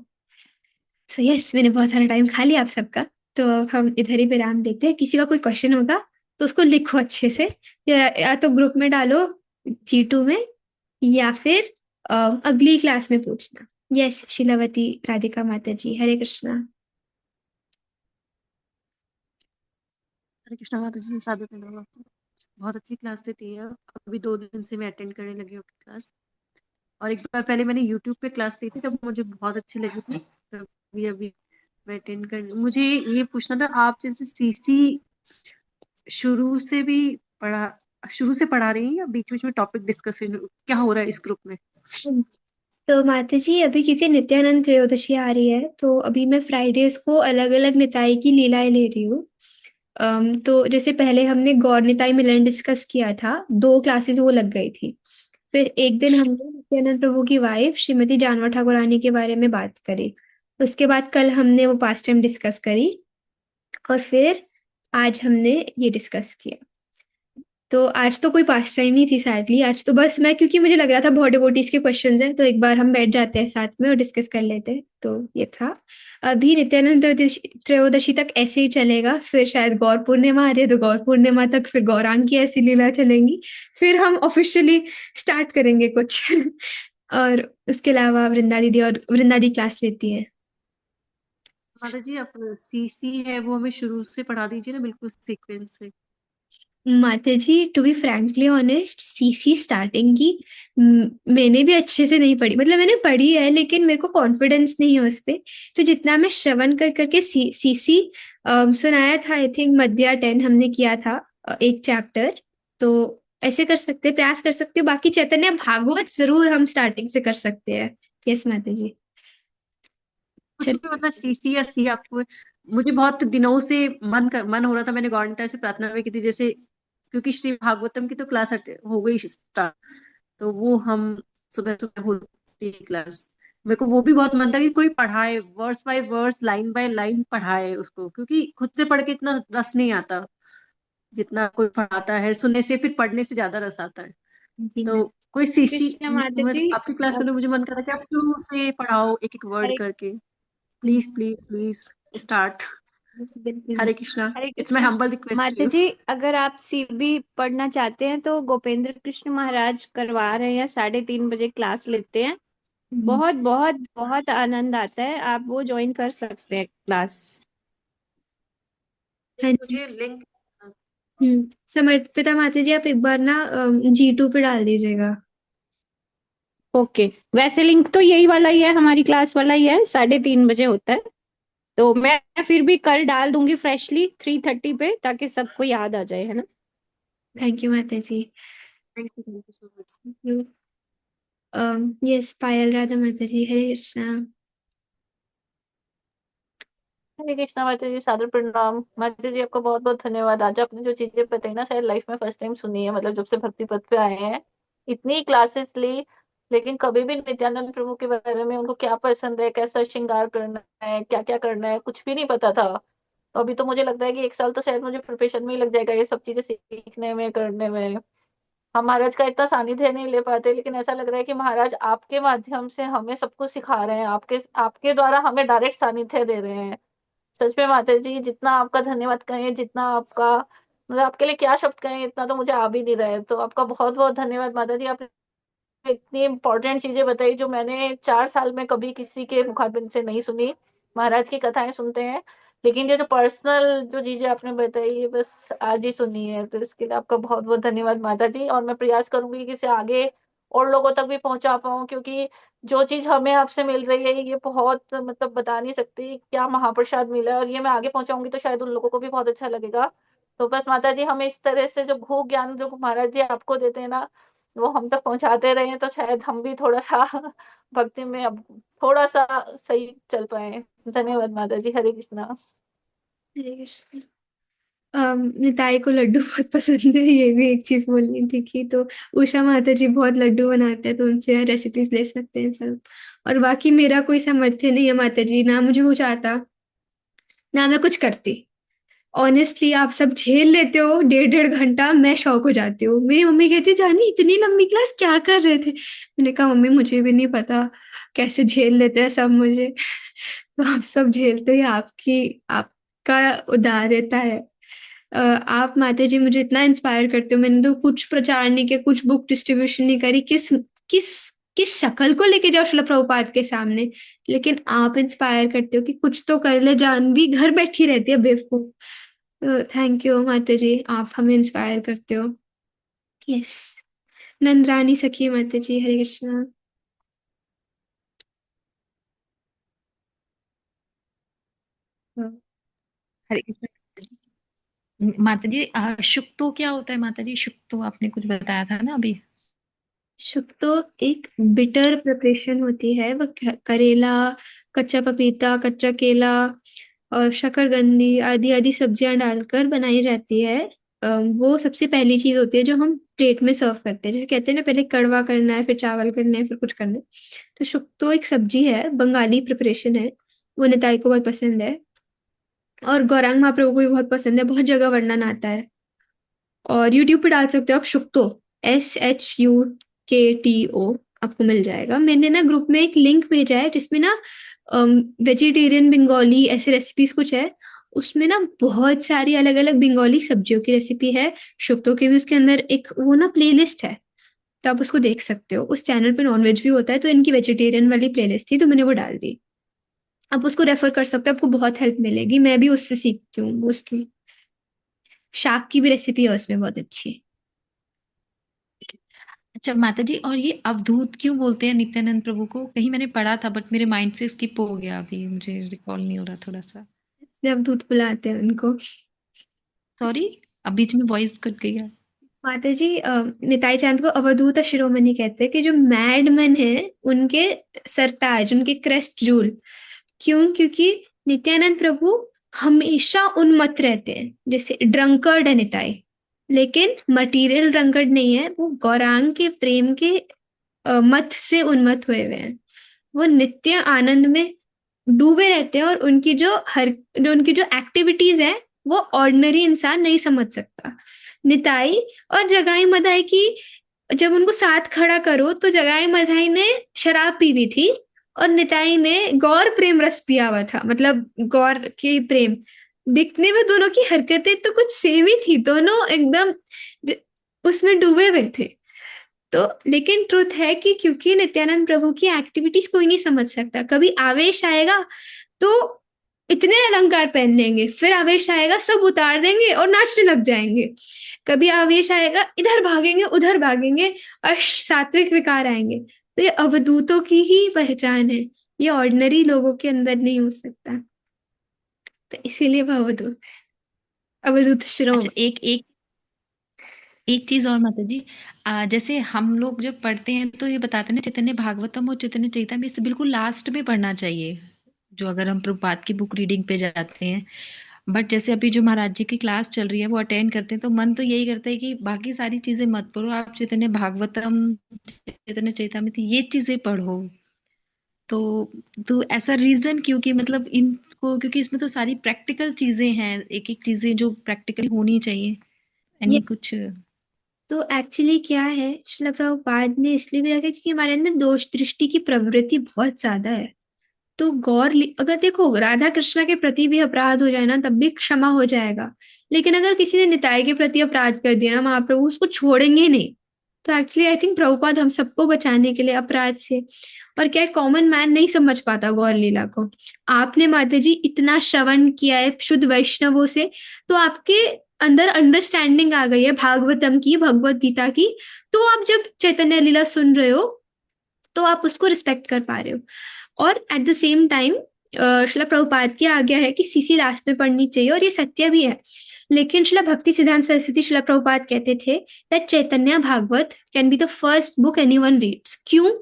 सो यस, मैंने बहुत सारा टाइम खा लिया आप सबका, तो अब हम इधर ही विराम देते हैं। किसी का कोई क्वेश्चन होगा तो उसको लिखो अच्छे से, या तो ग्रुप में डालो G2 में, या फिर अगली क्लास में पूछना। यस शीलावती राधिका माता जी, हरे कृष्णा। हरे कृष्णा माता जी, साधु प्रणाम आपको। बहुत अच्छी क्लास देती है, अभी 2 दिन से मैं अटेंड करने लगी हूँ क्लास। और एक बार पहले मैंने यूट्यूब पे क्लास ली थी, तब मुझे बहुत अच्छी लगी थी। अभी अभी मैं अटेंड कर, मुझे ये पूछना था, आप जैसे सीसी शुरू से भी पढ़ा शुरू से पढ़ा रही हैं या बीच बीच में टॉपिक डिस्कशन क्या हो रहा है इस ग्रुप में? तो माता जी अभी क्योंकि नित्यानंद त्रयोदशी आ रही है, तो अभी मैं फ्राइडेज को अलग अलग निताई की लीलाएं ले रही हूँ। तो जैसे पहले हमने गौर निताई मिलन डिस्कस किया था, 2 क्लासेस वो लग गई थी। फिर एक दिन हमने नित्यानंद प्रभु की वाइफ श्रीमती जानवा ठाकुरानी के बारे में बात करी। उसके बाद कल हमने वो पास्ट टाइम डिस्कस करी, और फिर आज हमने ये डिस्कस किया। तो आज तो कोई पास टाइम नहीं थी सैडली, आज तो बस मैं, क्योंकि मुझे लग रहा था बहुत डिवोटीज के क्वेश्चंस हैं, तो एक बार हम बैठ जाते हैं साथ में और डिस्कस कर लेते हैं, तो ये था। अभी नित्यानंद त्रयोदशी तक ऐसे ही चलेगा, फिर शायद गौर पूर्णिमा आ रही है तो गौर पूर्णिमा तक फिर गौरांग की ऐसी लीला चलेंगी। फिर हम ऑफिशियली स्टार्ट करेंगे कुछ और उसके अलावा वृंदा दीदी, और वृंदा दी क्लास लेती है। माता जी, आप सीसी है वो हमें शुरू से पढ़ा दीजिए ना, बिल्कुल सीक्वेंस से। Mata ji to be frankly honest, CC starting की मैंने भी अच्छे से नहीं पढ़ी, मतलब मैंने पढ़ी है लेकिन मेरे को कॉन्फिडेंस नहीं है उस पे। तो जितना मैं श्रवण कर करके सीसी सुनाया था, आई थिंक मध्या 10 हमने किया था, एक चैप्टर। तो ऐसे कर सकते, प्रयास कर सकते हो। बाकी चैतन्य भागवत जरूर हम स्टार्टिंग से कर सकते हैं। यस माता जी। कुछ भी मतलब सीसी या सी आपको, मुझे बहुत दिनों से मन हो रहा था, मैंने गौरता से प्रार्थना में की थी, जैसे क्योंकि श्री भागवतम की तो क्लास हो गई स्टार्ट, तो वो हम सुबह सुबह होती है क्लास। मेरे को वो भी बहुत मन था कि कोई पढ़ाए, verse by verse, line by line पढ़ाए उसको, क्योंकि खुद से पढ़ के इतना रस नहीं आता जितना कोई पढ़ाता है। सुनने से फिर पढ़ने से ज्यादा रस आता है। जी तो कोई सीसी, कृष्ण माता जी, आपकी क्लास सुनने मुझे मन कर रहा है कि आप शुरू से पढ़ाओ एक एक वर्ड हरे करके। Please please please start. बिल्कुल। Hare Krishna, Hare it's my Krishna humble request to Mata you. Ji, अगर आप सीबी पढ़ना चाहते हैं तो गोपेंद्र कृष्ण महाराज करवा रहे हैं, 3:30 बजे क्लास लेते हैं। बहुत बहुत बहुत आनंद आता है, आप वो ज्वाइन कर सकते हैं क्लास। हाँ जी। मुझे लिंक। समर्पिता माता जी आप एक बार ना G2 पे डाल दीजिएगा। ओके, वैसे लिंक तो यही वाला ही है, हमारी क्लास वाला ही है, 3:30 बजे होता है। तो मैं फिर भी कल डाल दूंगी फ्रेशली 3:30 पे, ताकि सबको याद आ जाए, है ना। Thank you Mata ji. Thank you so much. You yes Payal Radha Mata ji, हरे कृष्णा। हरे कृष्णा माता जी, सादर प्रणाम। माता जी आपका बहुत बहुत धन्यवाद। आज आपने जो चीजें बताई ना, शायद लाइफ में फर्स्ट टाइम सुनी है, मतलब जब से भक्ति पथ पे आए हैं। इतनी क्लासेस ली, लेकिन कभी भी नित्यानंद प्रभु के बारे में, उनको क्या पसंद है, कैसा श्रृंगार करना है, क्या क्या करना है, कुछ भी नहीं पता था। तो अभी तो मुझे लगता है कि 1 साल तो शायद मुझे प्रिपरेशन में ही लग जाएगा, ये सब चीजें सीखने में, करने में। हम महाराज का इतना सानिध्य नहीं ले पाते, लेकिन ऐसा लग रहा है कि महाराज आपके माध्यम से हमें सब कुछ सिखा रहे हैं, आपके आपके द्वारा हमें डायरेक्ट सानिध्य दे रहे हैं। सच में माता जी, जितना आपका धन्यवाद कहें, जितना आपका मतलब आपके लिए क्या शब्द कहें, इतना तो मुझे आ भी नहीं रहा है। तो आपका बहुत बहुत धन्यवाद माता जी। आपने इतनी इंपॉर्टेंट चीजें बताई जो मैंने 4 साल में कभी किसी के मुखातिब से नहीं सुनी। महाराज की कथाएं सुनते हैं, लेकिन ये जो पर्सनल जो चीजें आपने बताई, ये बस आज ही सुनी है। तो इसके लिए आपका बहुत बहुत धन्यवाद माता जी। और मैं प्रयास करूंगी कि इसे आगे और लोगों तक भी पहुंचा पाऊं, क्योंकि जो चीज हमें आपसे मिल रही है, ये बहुत मतलब बता नहीं सकती क्या महाप्रसाद मिला है। और ये मैं आगे पहुंचाऊंगी तो शायद उन लोगों को भी बहुत अच्छा लगेगा। तो बस माता जी, हमें इस तरह से जो भू ज्ञान जो महाराज जी आपको देते हैं ना, वो हम तक पहुंचाते रहे, तो शायद हम भी थोड़ा सा भक्ति में अब थोड़ा सा सही चल पाए। धन्यवाद माता जी। हरे कृष्णा। हरे कृष्ण। निताई को लड्डू बहुत पसंद है, ये भी एक चीज बोलनी थी कि तो उषा माता जी बहुत लड्डू बनाते हैं, तो उनसे रेसिपीज ले सकते हैं सब। और बाकी मेरा कोई सामर्थ्य नहीं है माता जी, ना मुझे कुछ आता, ना मैं कुछ करती। ऑनेस्टली आप सब झेल लेते हो 1.5 घंटा, मैं शौक हो जाती हूँ। मेरी मम्मी कहती जानी इतनी लंबी क्लास क्या कर रहे थे। मैंने कहा मम्मी मुझे भी नहीं पता कैसे झेल लेते हैं सब मुझे। तो आप सब झेलते ही आपकी आपका उदारता है। आप माता जी मुझे इतना इंस्पायर करते हो। मैंने तो कुछ प्रचार नहीं किया, कुछ बुक डिस्ट्रीब्यूशन नहीं करी, किस किस शक्ल को लेके जाओ शिला प्रभुपाद के सामने। लेकिन आप इंस्पायर करते हो कि कुछ तो कर ले, जान भी घर बैठी रहती है बेवकूफ। थैंक यू माता जी, आप हमें इंस्पायर करते हो। यस। नंदरानी सखी माता जी, हरे कृष्णा। हरे कृष्ण माता जी। शुक्तो क्या होता है माता जी? शुक्तो आपने कुछ बताया था ना अभी। शुक्तो एक बिटर प्रिपरेशन होती है, वो करेला, कच्चा पपीता, कच्चा केला और शकरकंदी आदि आदि सब्जियां डालकर बनाई जाती है। वो सबसे पहली चीज होती है जो हम प्लेट में सर्व करते हैं। जैसे कहते हैं ना, पहले कड़वा करना है, फिर चावल करना है, फिर कुछ करना है। तो शुक्तो एक सब्जी है, बंगाली प्रिपरेशन है। वो निताई को बहुत पसंद है, और गौरांग महाप्रभु को भी बहुत पसंद है, बहुत जगह वर्णन आता है। और यूट्यूब पे डाल सकते हो आप शुक्तो, SHUKTO, आपको मिल जाएगा। मैंने ना ग्रुप में एक लिंक भेजा है जिसमें ना वेजिटेरियन बंगाली ऐसे रेसिपीज कुछ है। उसमें ना बहुत सारी अलग अलग बंगाली सब्जियों की रेसिपी है, शुक्तो की भी उसके अंदर एक वो ना प्लेलिस्ट है। तो आप उसको देख सकते हो। उस चैनल पे नॉनवेज भी होता है, तो इनकी वेजिटेरियन वाली प्लेलिस्ट थी तो मैंने वो डाल दी। आप उसको रेफर कर सकते हो, आपको बहुत हेल्प मिलेगी। मैं भी उससे सीखती हूँ मोस्टली। शाक की भी रेसिपी है उसमें, बहुत अच्छी। अच्छा माता जी, और ये अवधूत क्यों बोलते हैं नित्यानंद प्रभु को? कहीं मैंने पढ़ा था बट मेरे माइंड से स्किप हो गया, अभी मुझे रिकॉल नहीं हो रहा थोड़ा सा। इसलिए अब दूध पिलाते हैं उनको। सॉरी, अब बीच में वॉइस कट गया। माता जी निताई चांद को अवधूत शिरोमणि कहते हैं, कि जो मैडमैन है उनके सरताज, उनके क्रेस्ट जूल। क्यों? क्योंकि नित्यानंद प्रभु हमेशा उन्मत्त रहते हैं, जैसे ड्रंकर्ड है निताई, लेकिन मटेरियल ड्रंकर्ड नहीं है। वो गौरांग के प्रेम के मत से उन्मत्त हुए हुए हैं। वो नित्य आनंद में डूबे रहते हैं, और उनकी जो एक्टिविटीज है वो ऑर्डिनरी इंसान नहीं समझ सकता। निताई और जगाई मदाई की जब उनको साथ खड़ा करो, तो जगाई मदाई ने शराब पी हुई थी और निताई ने गौर प्रेम रस पिया हुआ था, मतलब गौर के प्रेम। दिखने में दोनों की हरकतें तो कुछ सेम ही थी, दोनों एकदम उसमें डूबे हुए थे। तो लेकिन ट्रुथ है कि क्योंकि नित्यानंद प्रभु की एक्टिविटीज कोई नहीं समझ सकता। कभी आवेश आएगा तो इतने अलंकार पहन लेंगे, फिर आवेश आएगा सब उतार देंगे और नाचने लग जाएंगे। कभी आवेश आएगा इधर भागेंगे उधर भागेंगे और सात्विक विकार आएंगे। तो ये अवधूतों की ही पहचान है, ये ऑर्डिनरी लोगों के अंदर नहीं हो सकता। तो इसीलिए वह अवधूत है, अवधूत अच्छा, शिरोमणि। एक चीज और माता जी। जैसे हम लोग जब पढ़ते हैं तो ये बताते हैं ना, चैतन्य भागवतम और चैतन्य चरितम, ये बिल्कुल लास्ट में पढ़ना चाहिए, जो अगर हम प्रभुपाद की बुक रीडिंग पे जाते हैं। बट जैसे अभी जो महाराज जी की क्लास चल रही है वो अटेंड करते हैं, तो मन तो यही करता है कि बाकी सारी चीजें मत पढ़ो, आप चैतन्य भागवतम, चैतन्य चैतामृत ये चीजें पढ़ो। तो ऐसा रीजन क्यों कि मतलब इनको, क्योंकि इसमें तो सारी प्रैक्टिकल चीजें हैं, एक एक चीजें जो प्रैक्टिकली होनी चाहिए। ये यानी कुछ तो एक्चुअली क्या है, श्रील प्रभुपाद ने इसलिए भी रखा क्योंकि हमारे अंदर दोष दृष्टि की प्रवृत्ति बहुत ज्यादा है। तो अगर देखो राधा कृष्णा के प्रति भी अपराध हो जाए ना तब भी क्षमा हो जाएगा, लेकिन अगर किसी ने निताई के प्रति अपराध कर दिया ना, महाप्रभु उसको छोड़ेंगे नहीं। तो एक्चुअली आई थिंक प्रभुपाद हम सबको बचाने के लिए अपराध से, और क्या कॉमन मैन नहीं समझ पाता गौर लीला को। आपने माता जी इतना श्रवण किया है शुद्ध वैष्णवों से, तो आपके अंदर अंडरस्टैंडिंग आ गई है भागवतम की, भगवत गीता की। तो आप जब चैतन्य लीला सुन रहे हो तो आप उसको रिस्पेक्ट कर पा रहे हो। और at the same time Srila Prabhupada की आज्ञा है कि सीसी लास्ट में पढ़नी चाहिए, और ये सत्य भी है। लेकिन श्रील भक्ति सिद्धांत सरस्वती श्रील प्रभुपाद कहते थे that Chaitanya Bhagavata can be the first book anyone reads. क्यों?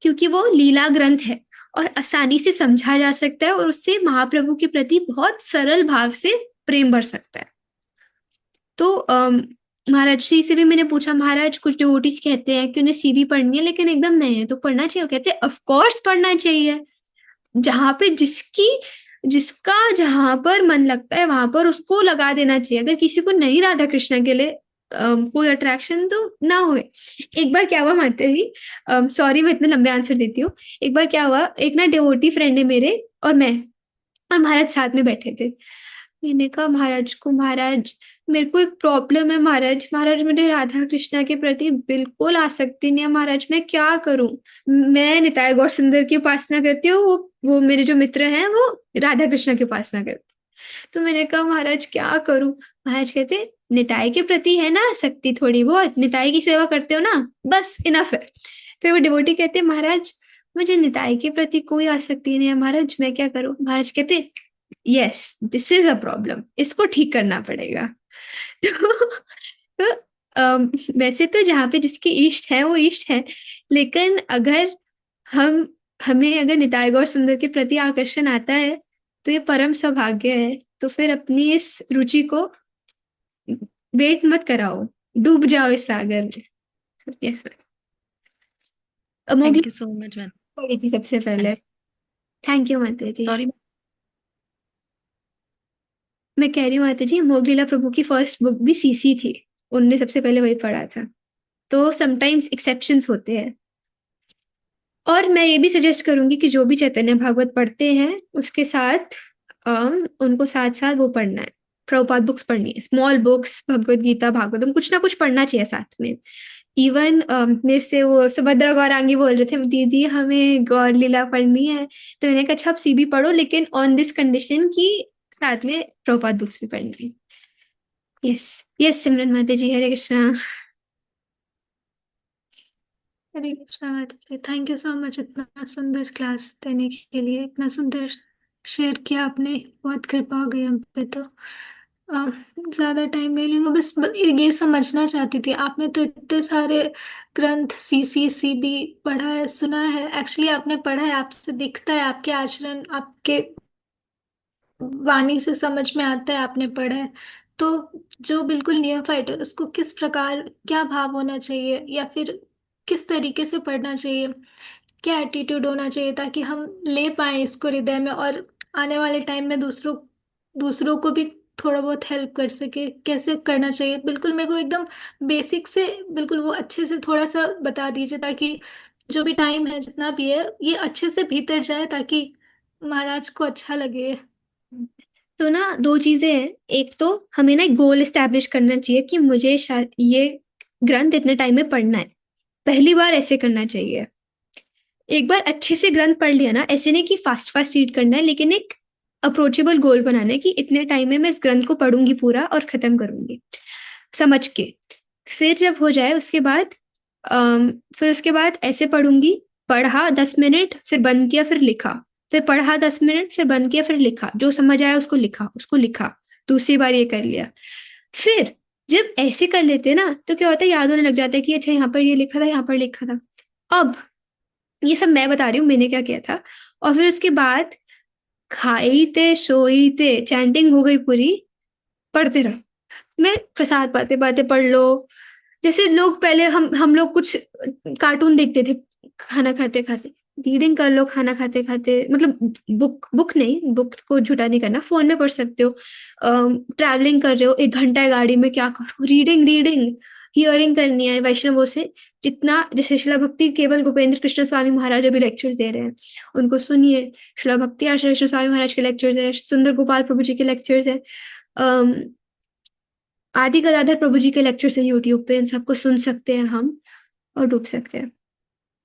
क्योंकि वो लीला ग्रंथ है और आसानी से समझा जा सकता है, और उससे महाप्रभु के प्रति बहुत सरल भाव से प्रेम बढ़ सकता है। तो महाराज जी से भी मैंने पूछा, महाराज कुछ डिवोटीज कहते हैं कि उन्हें सीवी पढ़नी है लेकिन एकदम नहीं है, तो पढ़ना चाहिए? वो कहते हैं ऑफ कोर्स पढ़ना चाहिए। जहां पे जिसका जहां पर मन लगता है वहां पर उसको लगा देना चाहिए। अगर किसी को नहीं राधा कृष्ण के लिए कोई अट्रैक्शन तो ना हुए। एक बार क्या हुआ माता जी, सॉरी मैं इतने लंबे आंसर देती हूँ। एक बार क्या हुआ, एक ना डिवोटी फ्रेंड है मेरे और मैं और महाराज साथ में बैठे थे। मैंने कहा महाराज को, महाराज मेरे को एक प्रॉब्लम है महाराज, महाराज मुझे राधा कृष्णा के प्रति बिल्कुल आसक्ति नहीं है महाराज, मैं क्या करूं? मैं निताई गौर सुंदर की उपासना करती हूँ, वो मेरे जो मित्र हैं वो राधा कृष्णा की उपासना करते। तो मैंने कहा महाराज क्या करूं? महाराज कहते निताई के प्रति है ना आसक्ति थोड़ी बहुत, निताई की सेवा करते हो ना, बस इनफ है। फिर वो डिवोटी कहते महाराज मुझे निताई के प्रति कोई आसक्ति नहीं है महाराज, मैं क्या करूं? महाराज कहते yes this is a problem, इसको ठीक करना पड़ेगा। तो वैसे तो जहाँ पे जिसके इष्ट है वो इष्ट है, लेकिन अगर हमें अगर निताई गौर सुंदर के प्रति आकर्षण आता है तो ये परम सौभाग्य है। तो फिर अपनी इस रुचि को वेट मत कराओ, डूब जाओ इस सागर में। Yes thank you so much ma'am. पढ़ी थी सबसे पहले। Thank you Mata ji. Sorry मैं कह रही हूँ माता जी, मोगलीला प्रभु की फर्स्ट बुक भी सीसी थी, उनने सबसे पहले वही पढ़ा था। तो समटाइम्स एक्सेप्शंस होते हैं। और मैं ये भी सजेस्ट करूंगी कि जो भी चैतन्य भागवत पढ़ते हैं उसके साथ उनको साथ साथ वो पढ़ना है, प्रभुपाद बुक्स पढ़नी है, स्मॉल बुक्स, भगवत गीता, भागवतम, कुछ ना कुछ पढ़ना चाहिए साथ में। इवन मेरे से वो सुभद्रा गौरांगी बोल रहे थे दीदी हमें गौर लीला पढ़नी है, तो मैंने कहा अच्छा आप सीबी पढ़ो लेकिन ऑन दिस कंडीशन कि साथ में प्रभुपाद बुक्स भी पढ़नी है। यस यस सिमरन माता जी, हरे कृष्णा। हरे कृष्णा माता ji, thank you so much इतना सुंदर क्लास देने के लिए, इतना सुंदर शेयर किया आपने, बहुत कृपा हो गई हम पे। तो ज्यादा टाइम नहीं लूंगा, बस ये समझना चाहती थी, आपने तो इतने सारे ग्रंथ सी भी पढ़ा है, सुना है, एक्चुअली आपने पढ़ा है, आपसे दिखता है, आपके आचरण, आपके वाणी से समझ में आता है आपने पढ़ा है। तो जो बिल्कुल नियोफाइट है उसको किस प्रकार, क्या भाव होना चाहिए, या फिर किस तरीके से पढ़ना चाहिए, क्या एटीट्यूड होना चाहिए ताकि हम ले पाए इसको हृदय में, और आने वाले टाइम में दूसरों को भी थोड़ा बहुत हेल्प कर सके, कैसे करना चाहिए? बिल्कुल मेरे को एकदम बेसिक से बिल्कुल वो अच्छे से थोड़ा सा बता दीजिए, ताकि जो भी टाइम है जितना भी है ये अच्छे से भीतर जाए, ताकि महाराज को अच्छा लगे। तो ना दो चीजें हैं, एक तो हमें ना एक गोल एस्टैब्लिश करना चाहिए कि मुझे ये ग्रंथ इतने टाइम में पढ़ना है, पहली बार ऐसे करना चाहिए। एक बार अच्छे से ग्रंथ पढ़ लिया ना, ऐसे नहीं कि फास्ट फास्ट रीड करना है, लेकिन एक अप्रोचेबल गोल बनाना है कि इतने टाइम में मैं इस ग्रंथ को पढ़ूंगी पूरा और खत्म करूंगी समझ के। फिर जब हो जाए फिर उसके बाद ऐसे पढ़ूंगी, पढ़ा 10 मिनट फिर बंद किया फिर लिखा, फिर पढ़ा 10 मिनट फिर बंद किया फिर लिखा, जो समझ आया उसको लिखा, दूसरी बार ये कर लिया। फिर जब ऐसे कर लेते ना तो क्या होता है, याद होने लग जाता है कि अच्छा यहाँ पर ये लिखा था, यहाँ पर लिखा था। अब ये सब मैं बता रही हूँ मैंने क्या किया था। और फिर उसके बाद खाई ते सोई ते चैंटिंग हो गई पूरी, पढ़ते रहो। मैं प्रसाद पाते पाते पढ़ लो। जैसे लोग पहले हम लोग कुछ कार्टून देखते थे खाना खाते खाते, रीडिंग कर लो खाना खाते खाते, मतलब बुक बुक नहीं, बुक को झूठा नहीं करना, फोन में पढ़ सकते हो। ट्रैवलिंग कर रहे हो 1 घंटा है गाड़ी में, क्या करो, रीडिंग रीडिंग, हियरिंग करनी है वैष्णवों से। जितना जैसे शिला भक्ति केवल गोपेंद्र कृष्ण स्वामी महाराज अभी लेक्चर्स दे रहे हैं, उनको सुनिए। शिला भक्ति आश्रय स्वामी महाराज के लेक्चर्स है, सुंदर गोपाल प्रभु जी के लेक्चर्स है, आदि गदाधर प्रभु जी के लेक्चर्स हैं यूट्यूब पे, इन सबको सुन सकते हैं हम और डूब सकते हैं।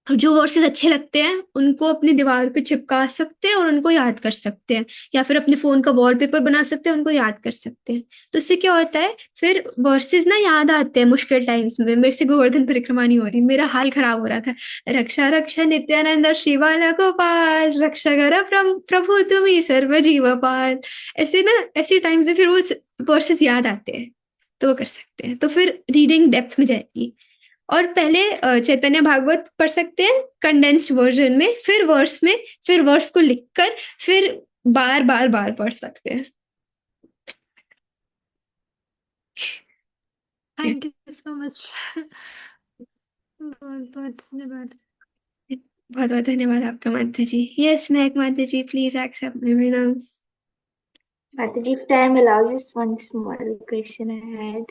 और जो वर्सेस अच्छे लगते हैं उनको अपनी दीवार पे चिपका सकते हैं और उनको याद कर सकते हैं, या फिर अपने फोन का वॉलपेपर बना सकते हैं, उनको याद कर सकते हैं। तो इससे क्या होता है, फिर वर्सेस ना याद आते हैं मुश्किल टाइम्स में। मेरे से गोवर्धन परिक्रमा नहीं हो रही, मेरा हाल खराब हो रहा था। रक्षा रक्षा नित्यानंद शिवाला गोपाल, रक्षा कर प्रभु तुम्ही सर्व जीव पाल। ऐसे ना, ऐसे टाइम्स में फिर वो वर्सेस याद आते हैं, तो वो कर सकते हैं। तो फिर रीडिंग डेप्थ में जाएगी। और पहले चैतन्य भागवत पढ़ सकते हैं कंडेंस्ड वर्जन में, फिर वर्स में, फिर वर्स को लिखकर फिर बार बार बार पढ़ सकते हैं। Thank you so much. बहुत बहुत धन्यवाद। बहुत बहुत धन्यवाद आपका माता जी। Yes Mahak Mata ji, please accept my प्रणाम। Mataji, if time allows, just one small question I had.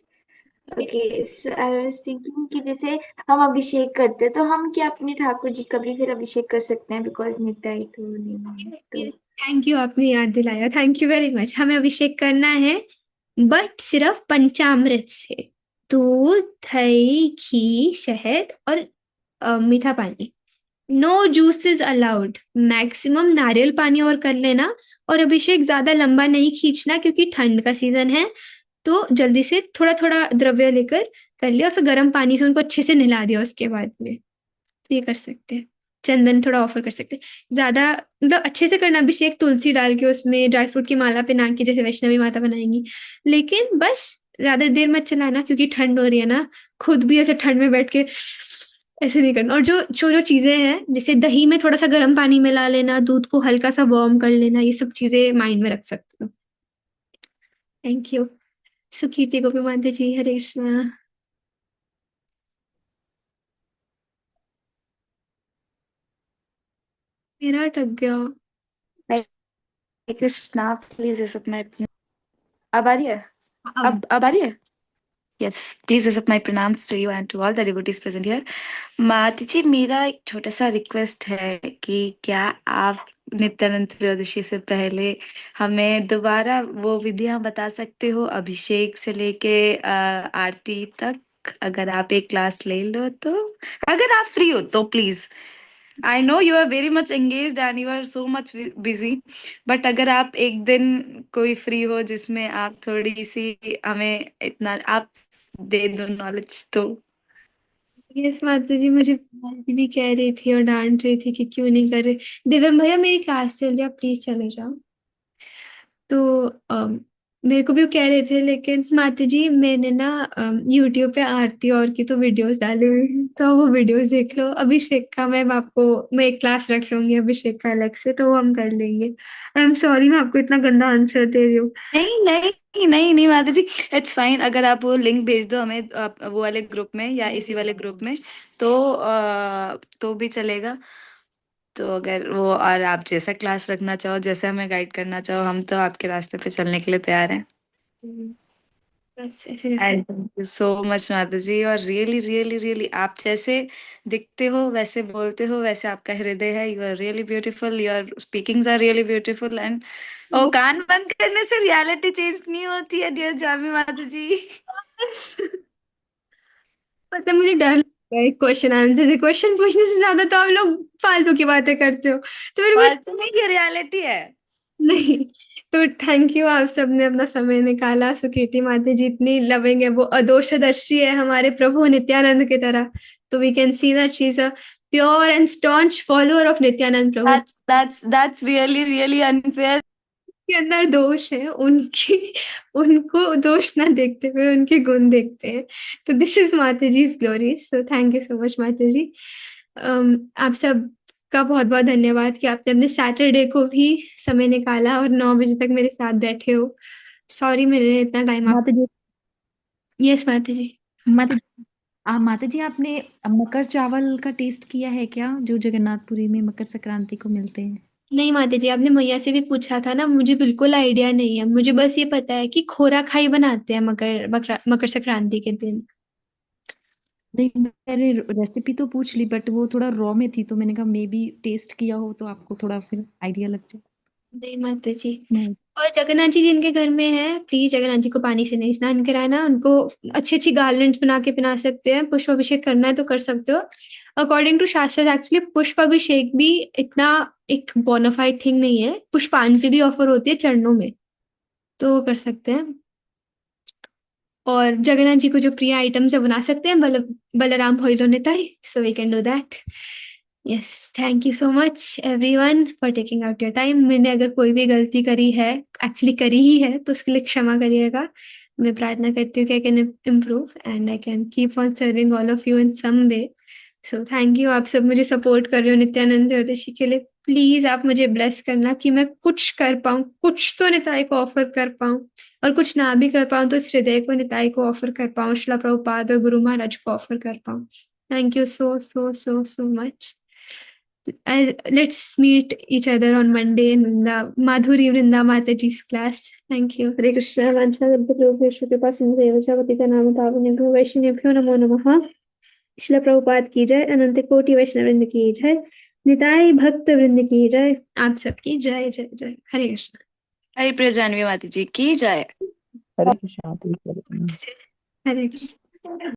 Okay, so I was thinking कि जैसे हम अभिषेक करते हैं तो हम क्या अपने ठाकुर जी का भी फिर अभिषेक कर सकते हैं, बिकॉज नित्य तो नहीं है तो। थैंक यू, आपने याद दिलाया, थैंक यू वेरी मच। हमें अभिषेक करना है बट सिर्फ पंचामृत से, दूध दही घी शहद और मीठा पानी। नो जूसेस अलाउड, मैक्सिमम नारियल पानी और कर लेना। और अभिषेक ज्यादा लंबा नहीं खींचना क्योंकि ठंड का सीजन है, तो जल्दी से थोड़ा थोड़ा द्रव्य लेकर कर लिया और फिर गर्म पानी से उनको अच्छे से नहला दिया उसके बाद में। तो ये कर सकते हैं। चंदन थोड़ा ऑफर कर सकते हैं। ज्यादा मतलब अच्छे से करना अभिषेक, तुलसी डाल के उसमें ड्राई फ्रूट की माला पहना के, जैसे वैष्णवी माता बनाएंगी। लेकिन बस ज्यादा देर मत चलाना क्योंकि ठंड हो रही है ना, खुद भी ऐसे ठंड में बैठ के ऐसे नहीं करना। और जो जो जो चीजें हैं, जैसे दही में थोड़ा सा गर्म पानी मिला लेना, दूध को हल्का सा वार्म कर लेना, ये सब चीजें माइंड में रख सकते हो। Thank you. सुकीर्ति गोपी माता जी, हरे कृष्णा। मेरा अटक गया। Hare Krishna, please accept my. अब आ रही है? अब अब आ रही है? Yes, please accept my pranams to you and to all the devotees present here. माता जी, मेरा एक छोटा सा रिक्वेस्ट है कि क्या आप नित्यानंद त्रयोदशी से पहले हमें दोबारा वो विधियां बता सकते हो, अभिषेक से लेके आरती तक? अगर आप एक क्लास ले लो तो, अगर आप फ्री हो तो please. I know you are very much engaged and you are so much busy, but अगर आप एक दिन कोई फ्री हो जिसमें आप थोड़ी सी हमें इतना आप दे दो नॉलेज तो। यस माता जी, मुझे आरती भी कह रही थी और डांट रही थी कि क्यों नहीं कर रहे। दिव्यम भैया मेरी क्लास चल रही है, आप प्लीज चले जाओ। तो मेरे को भी वो कह रहे थे, लेकिन माता जी मैंने ना यूट्यूब पे आरती और की तो वीडियोस डाली हुई हैं, तो वो वीडियोस देख लो। अभिषेक का मैं एक क्लास रख लूंगी अभिषेक का अलग से, तो वो हम कर लेंगे। आई एम सॉरी मैं आपको इतना गंदा आंसर दे रही हूँ। नहीं नहीं नहीं नहीं माता जी, इट्स फाइन। अगर आप वो लिंक भेज दो हमें वो वाले ग्रुप में या इसी वाले ग्रुप में, तो भी चलेगा। तो अगर वो, और आप जैसा क्लास रखना चाहो, जैसे हमें गाइड करना चाहो, हम तो आपके रास्ते पे चलने के लिए तैयार हैं। बस ऐसे कर एंड सकते। थैंक यू सो मच माता जी। और रियली रियली रियली आप जैसे दिखते हो वैसे बोलते हो वैसे आपका हृदय है। You are really beautiful, your speakings are really beautiful. And oh, कान बंद करने से रियलिटी चेंज नहीं होती है डियर जामी माता जी। पता है, मुझे डर लगता है क्वेश्चन आंसर से, क्वेश्चन पूछने से ज्यादा तो आप लोग फालतू की बातें करते हो, तो मेरे को फालतू नहीं, ये रियलिटी है। नहीं। तो थैंक यू, आप सबने अपना समय निकाला। सुकीर्ति माता जी इतनी लविंग है, वो अदोषदर्शी है हमारे प्रभु नित्यानंद की तरह। तो we can see that she is a pure and staunch follower of Nityananda Prabhu. That's really really unfair. के अंदर दोष है उनकी, उनको दोष ना देखते हुए उनके गुण देखते हैं। तो दिस इज माता जी's glory. So thank you so much माता जी। आप सब का बहुत बहुत धन्यवाद कि आपने अपने सैटरडे को भी समय निकाला और 9 बजे तक मेरे साथ बैठे हो। सॉरी मैंने इतना टाइम आप माता जी यस माता जी। माता जी आपने मकर चावल का टेस्ट किया है क्या, जो जगन्नाथपुरी में मकर संक्रांति को मिलते हैं? नहीं माता जी, आपने मैया से भी पूछा था ना, मुझे बिल्कुल आइडिया नहीं है। मुझे बस ये पता है कि खोरा खाई बनाते हैं मकर संक्रांति के दिन। नहीं, मैंने रेसिपी तो पूछ ली बट वो थोड़ा रॉ में थी, तो मैंने कहा मे बी टेस्ट किया हो तो आपको थोड़ा फिर आइडिया लग जाए। नहीं माता जी। नहीं। और जगन्नाथ जी जिनके घर में है, प्लीज जगन्नाथ जी को पानी से नहीं स्नान कराना। उनको अच्छी अच्छी गार्लैंड्स बना के पिला सकते हैं। पुष्प अभिषेक करना है तो कर सकते हो। अकॉर्डिंग टू शास्त्र एक्चुअली पुष्प अभिषेक भी इतना एक बोनाफाइड थिंग नहीं है। पुष्पांजलि ऑफर होती है चरणों में, तो वो कर सकते हैं। और जगन्नाथ जी को जो प्रिय आइटम्स है बना सकते हैं, बलराम भोइलो Nitai, so we can do that. Yes, thank you so much everyone for taking out your time. मैंने अगर कोई भी गलती करी है, एक्चुअली करी ही है, तो उसके लिए क्षमा करिएगा। मैं प्रार्थना करती हूँ कि I can improve and I can keep on serving all of you in some way. So thank you, आप सब मुझे सपोर्ट कर रहे हो नित्यानंद त्रयोदशी के लिए। प्लीज आप मुझे ब्लेस करना कि मैं कुछ कर पाऊँ, कुछ तो निताई को ऑफर कर पाऊँ, और कुछ ना भी कर पाऊँ तो इस हृदय को निताई को ऑफर कर पाऊँ, शिला प्रभुपाद और गुरु महाराज को ऑफर कर पाऊँ। Thank you so so so so much. Let's meet each other on Monday in Madhuri Vrinda Mataji's class. Thank you. Hare Krishna. Vancha Garbhagyogeshu Kripa Sindhu Patita Nama Pavanebhyo Vaishnavibhyo Namo Namaha. शिला प्रभुपाद की जय। अनंत कोटि वैष्णव वृंद की जय। निताई भक्त वृंद की जय। आप सबकी जय जय जय। हरे कृष्ण। हरि प्रिय जानवी माता जी की जय। हरे कृष्ण। हरे कृष्ण।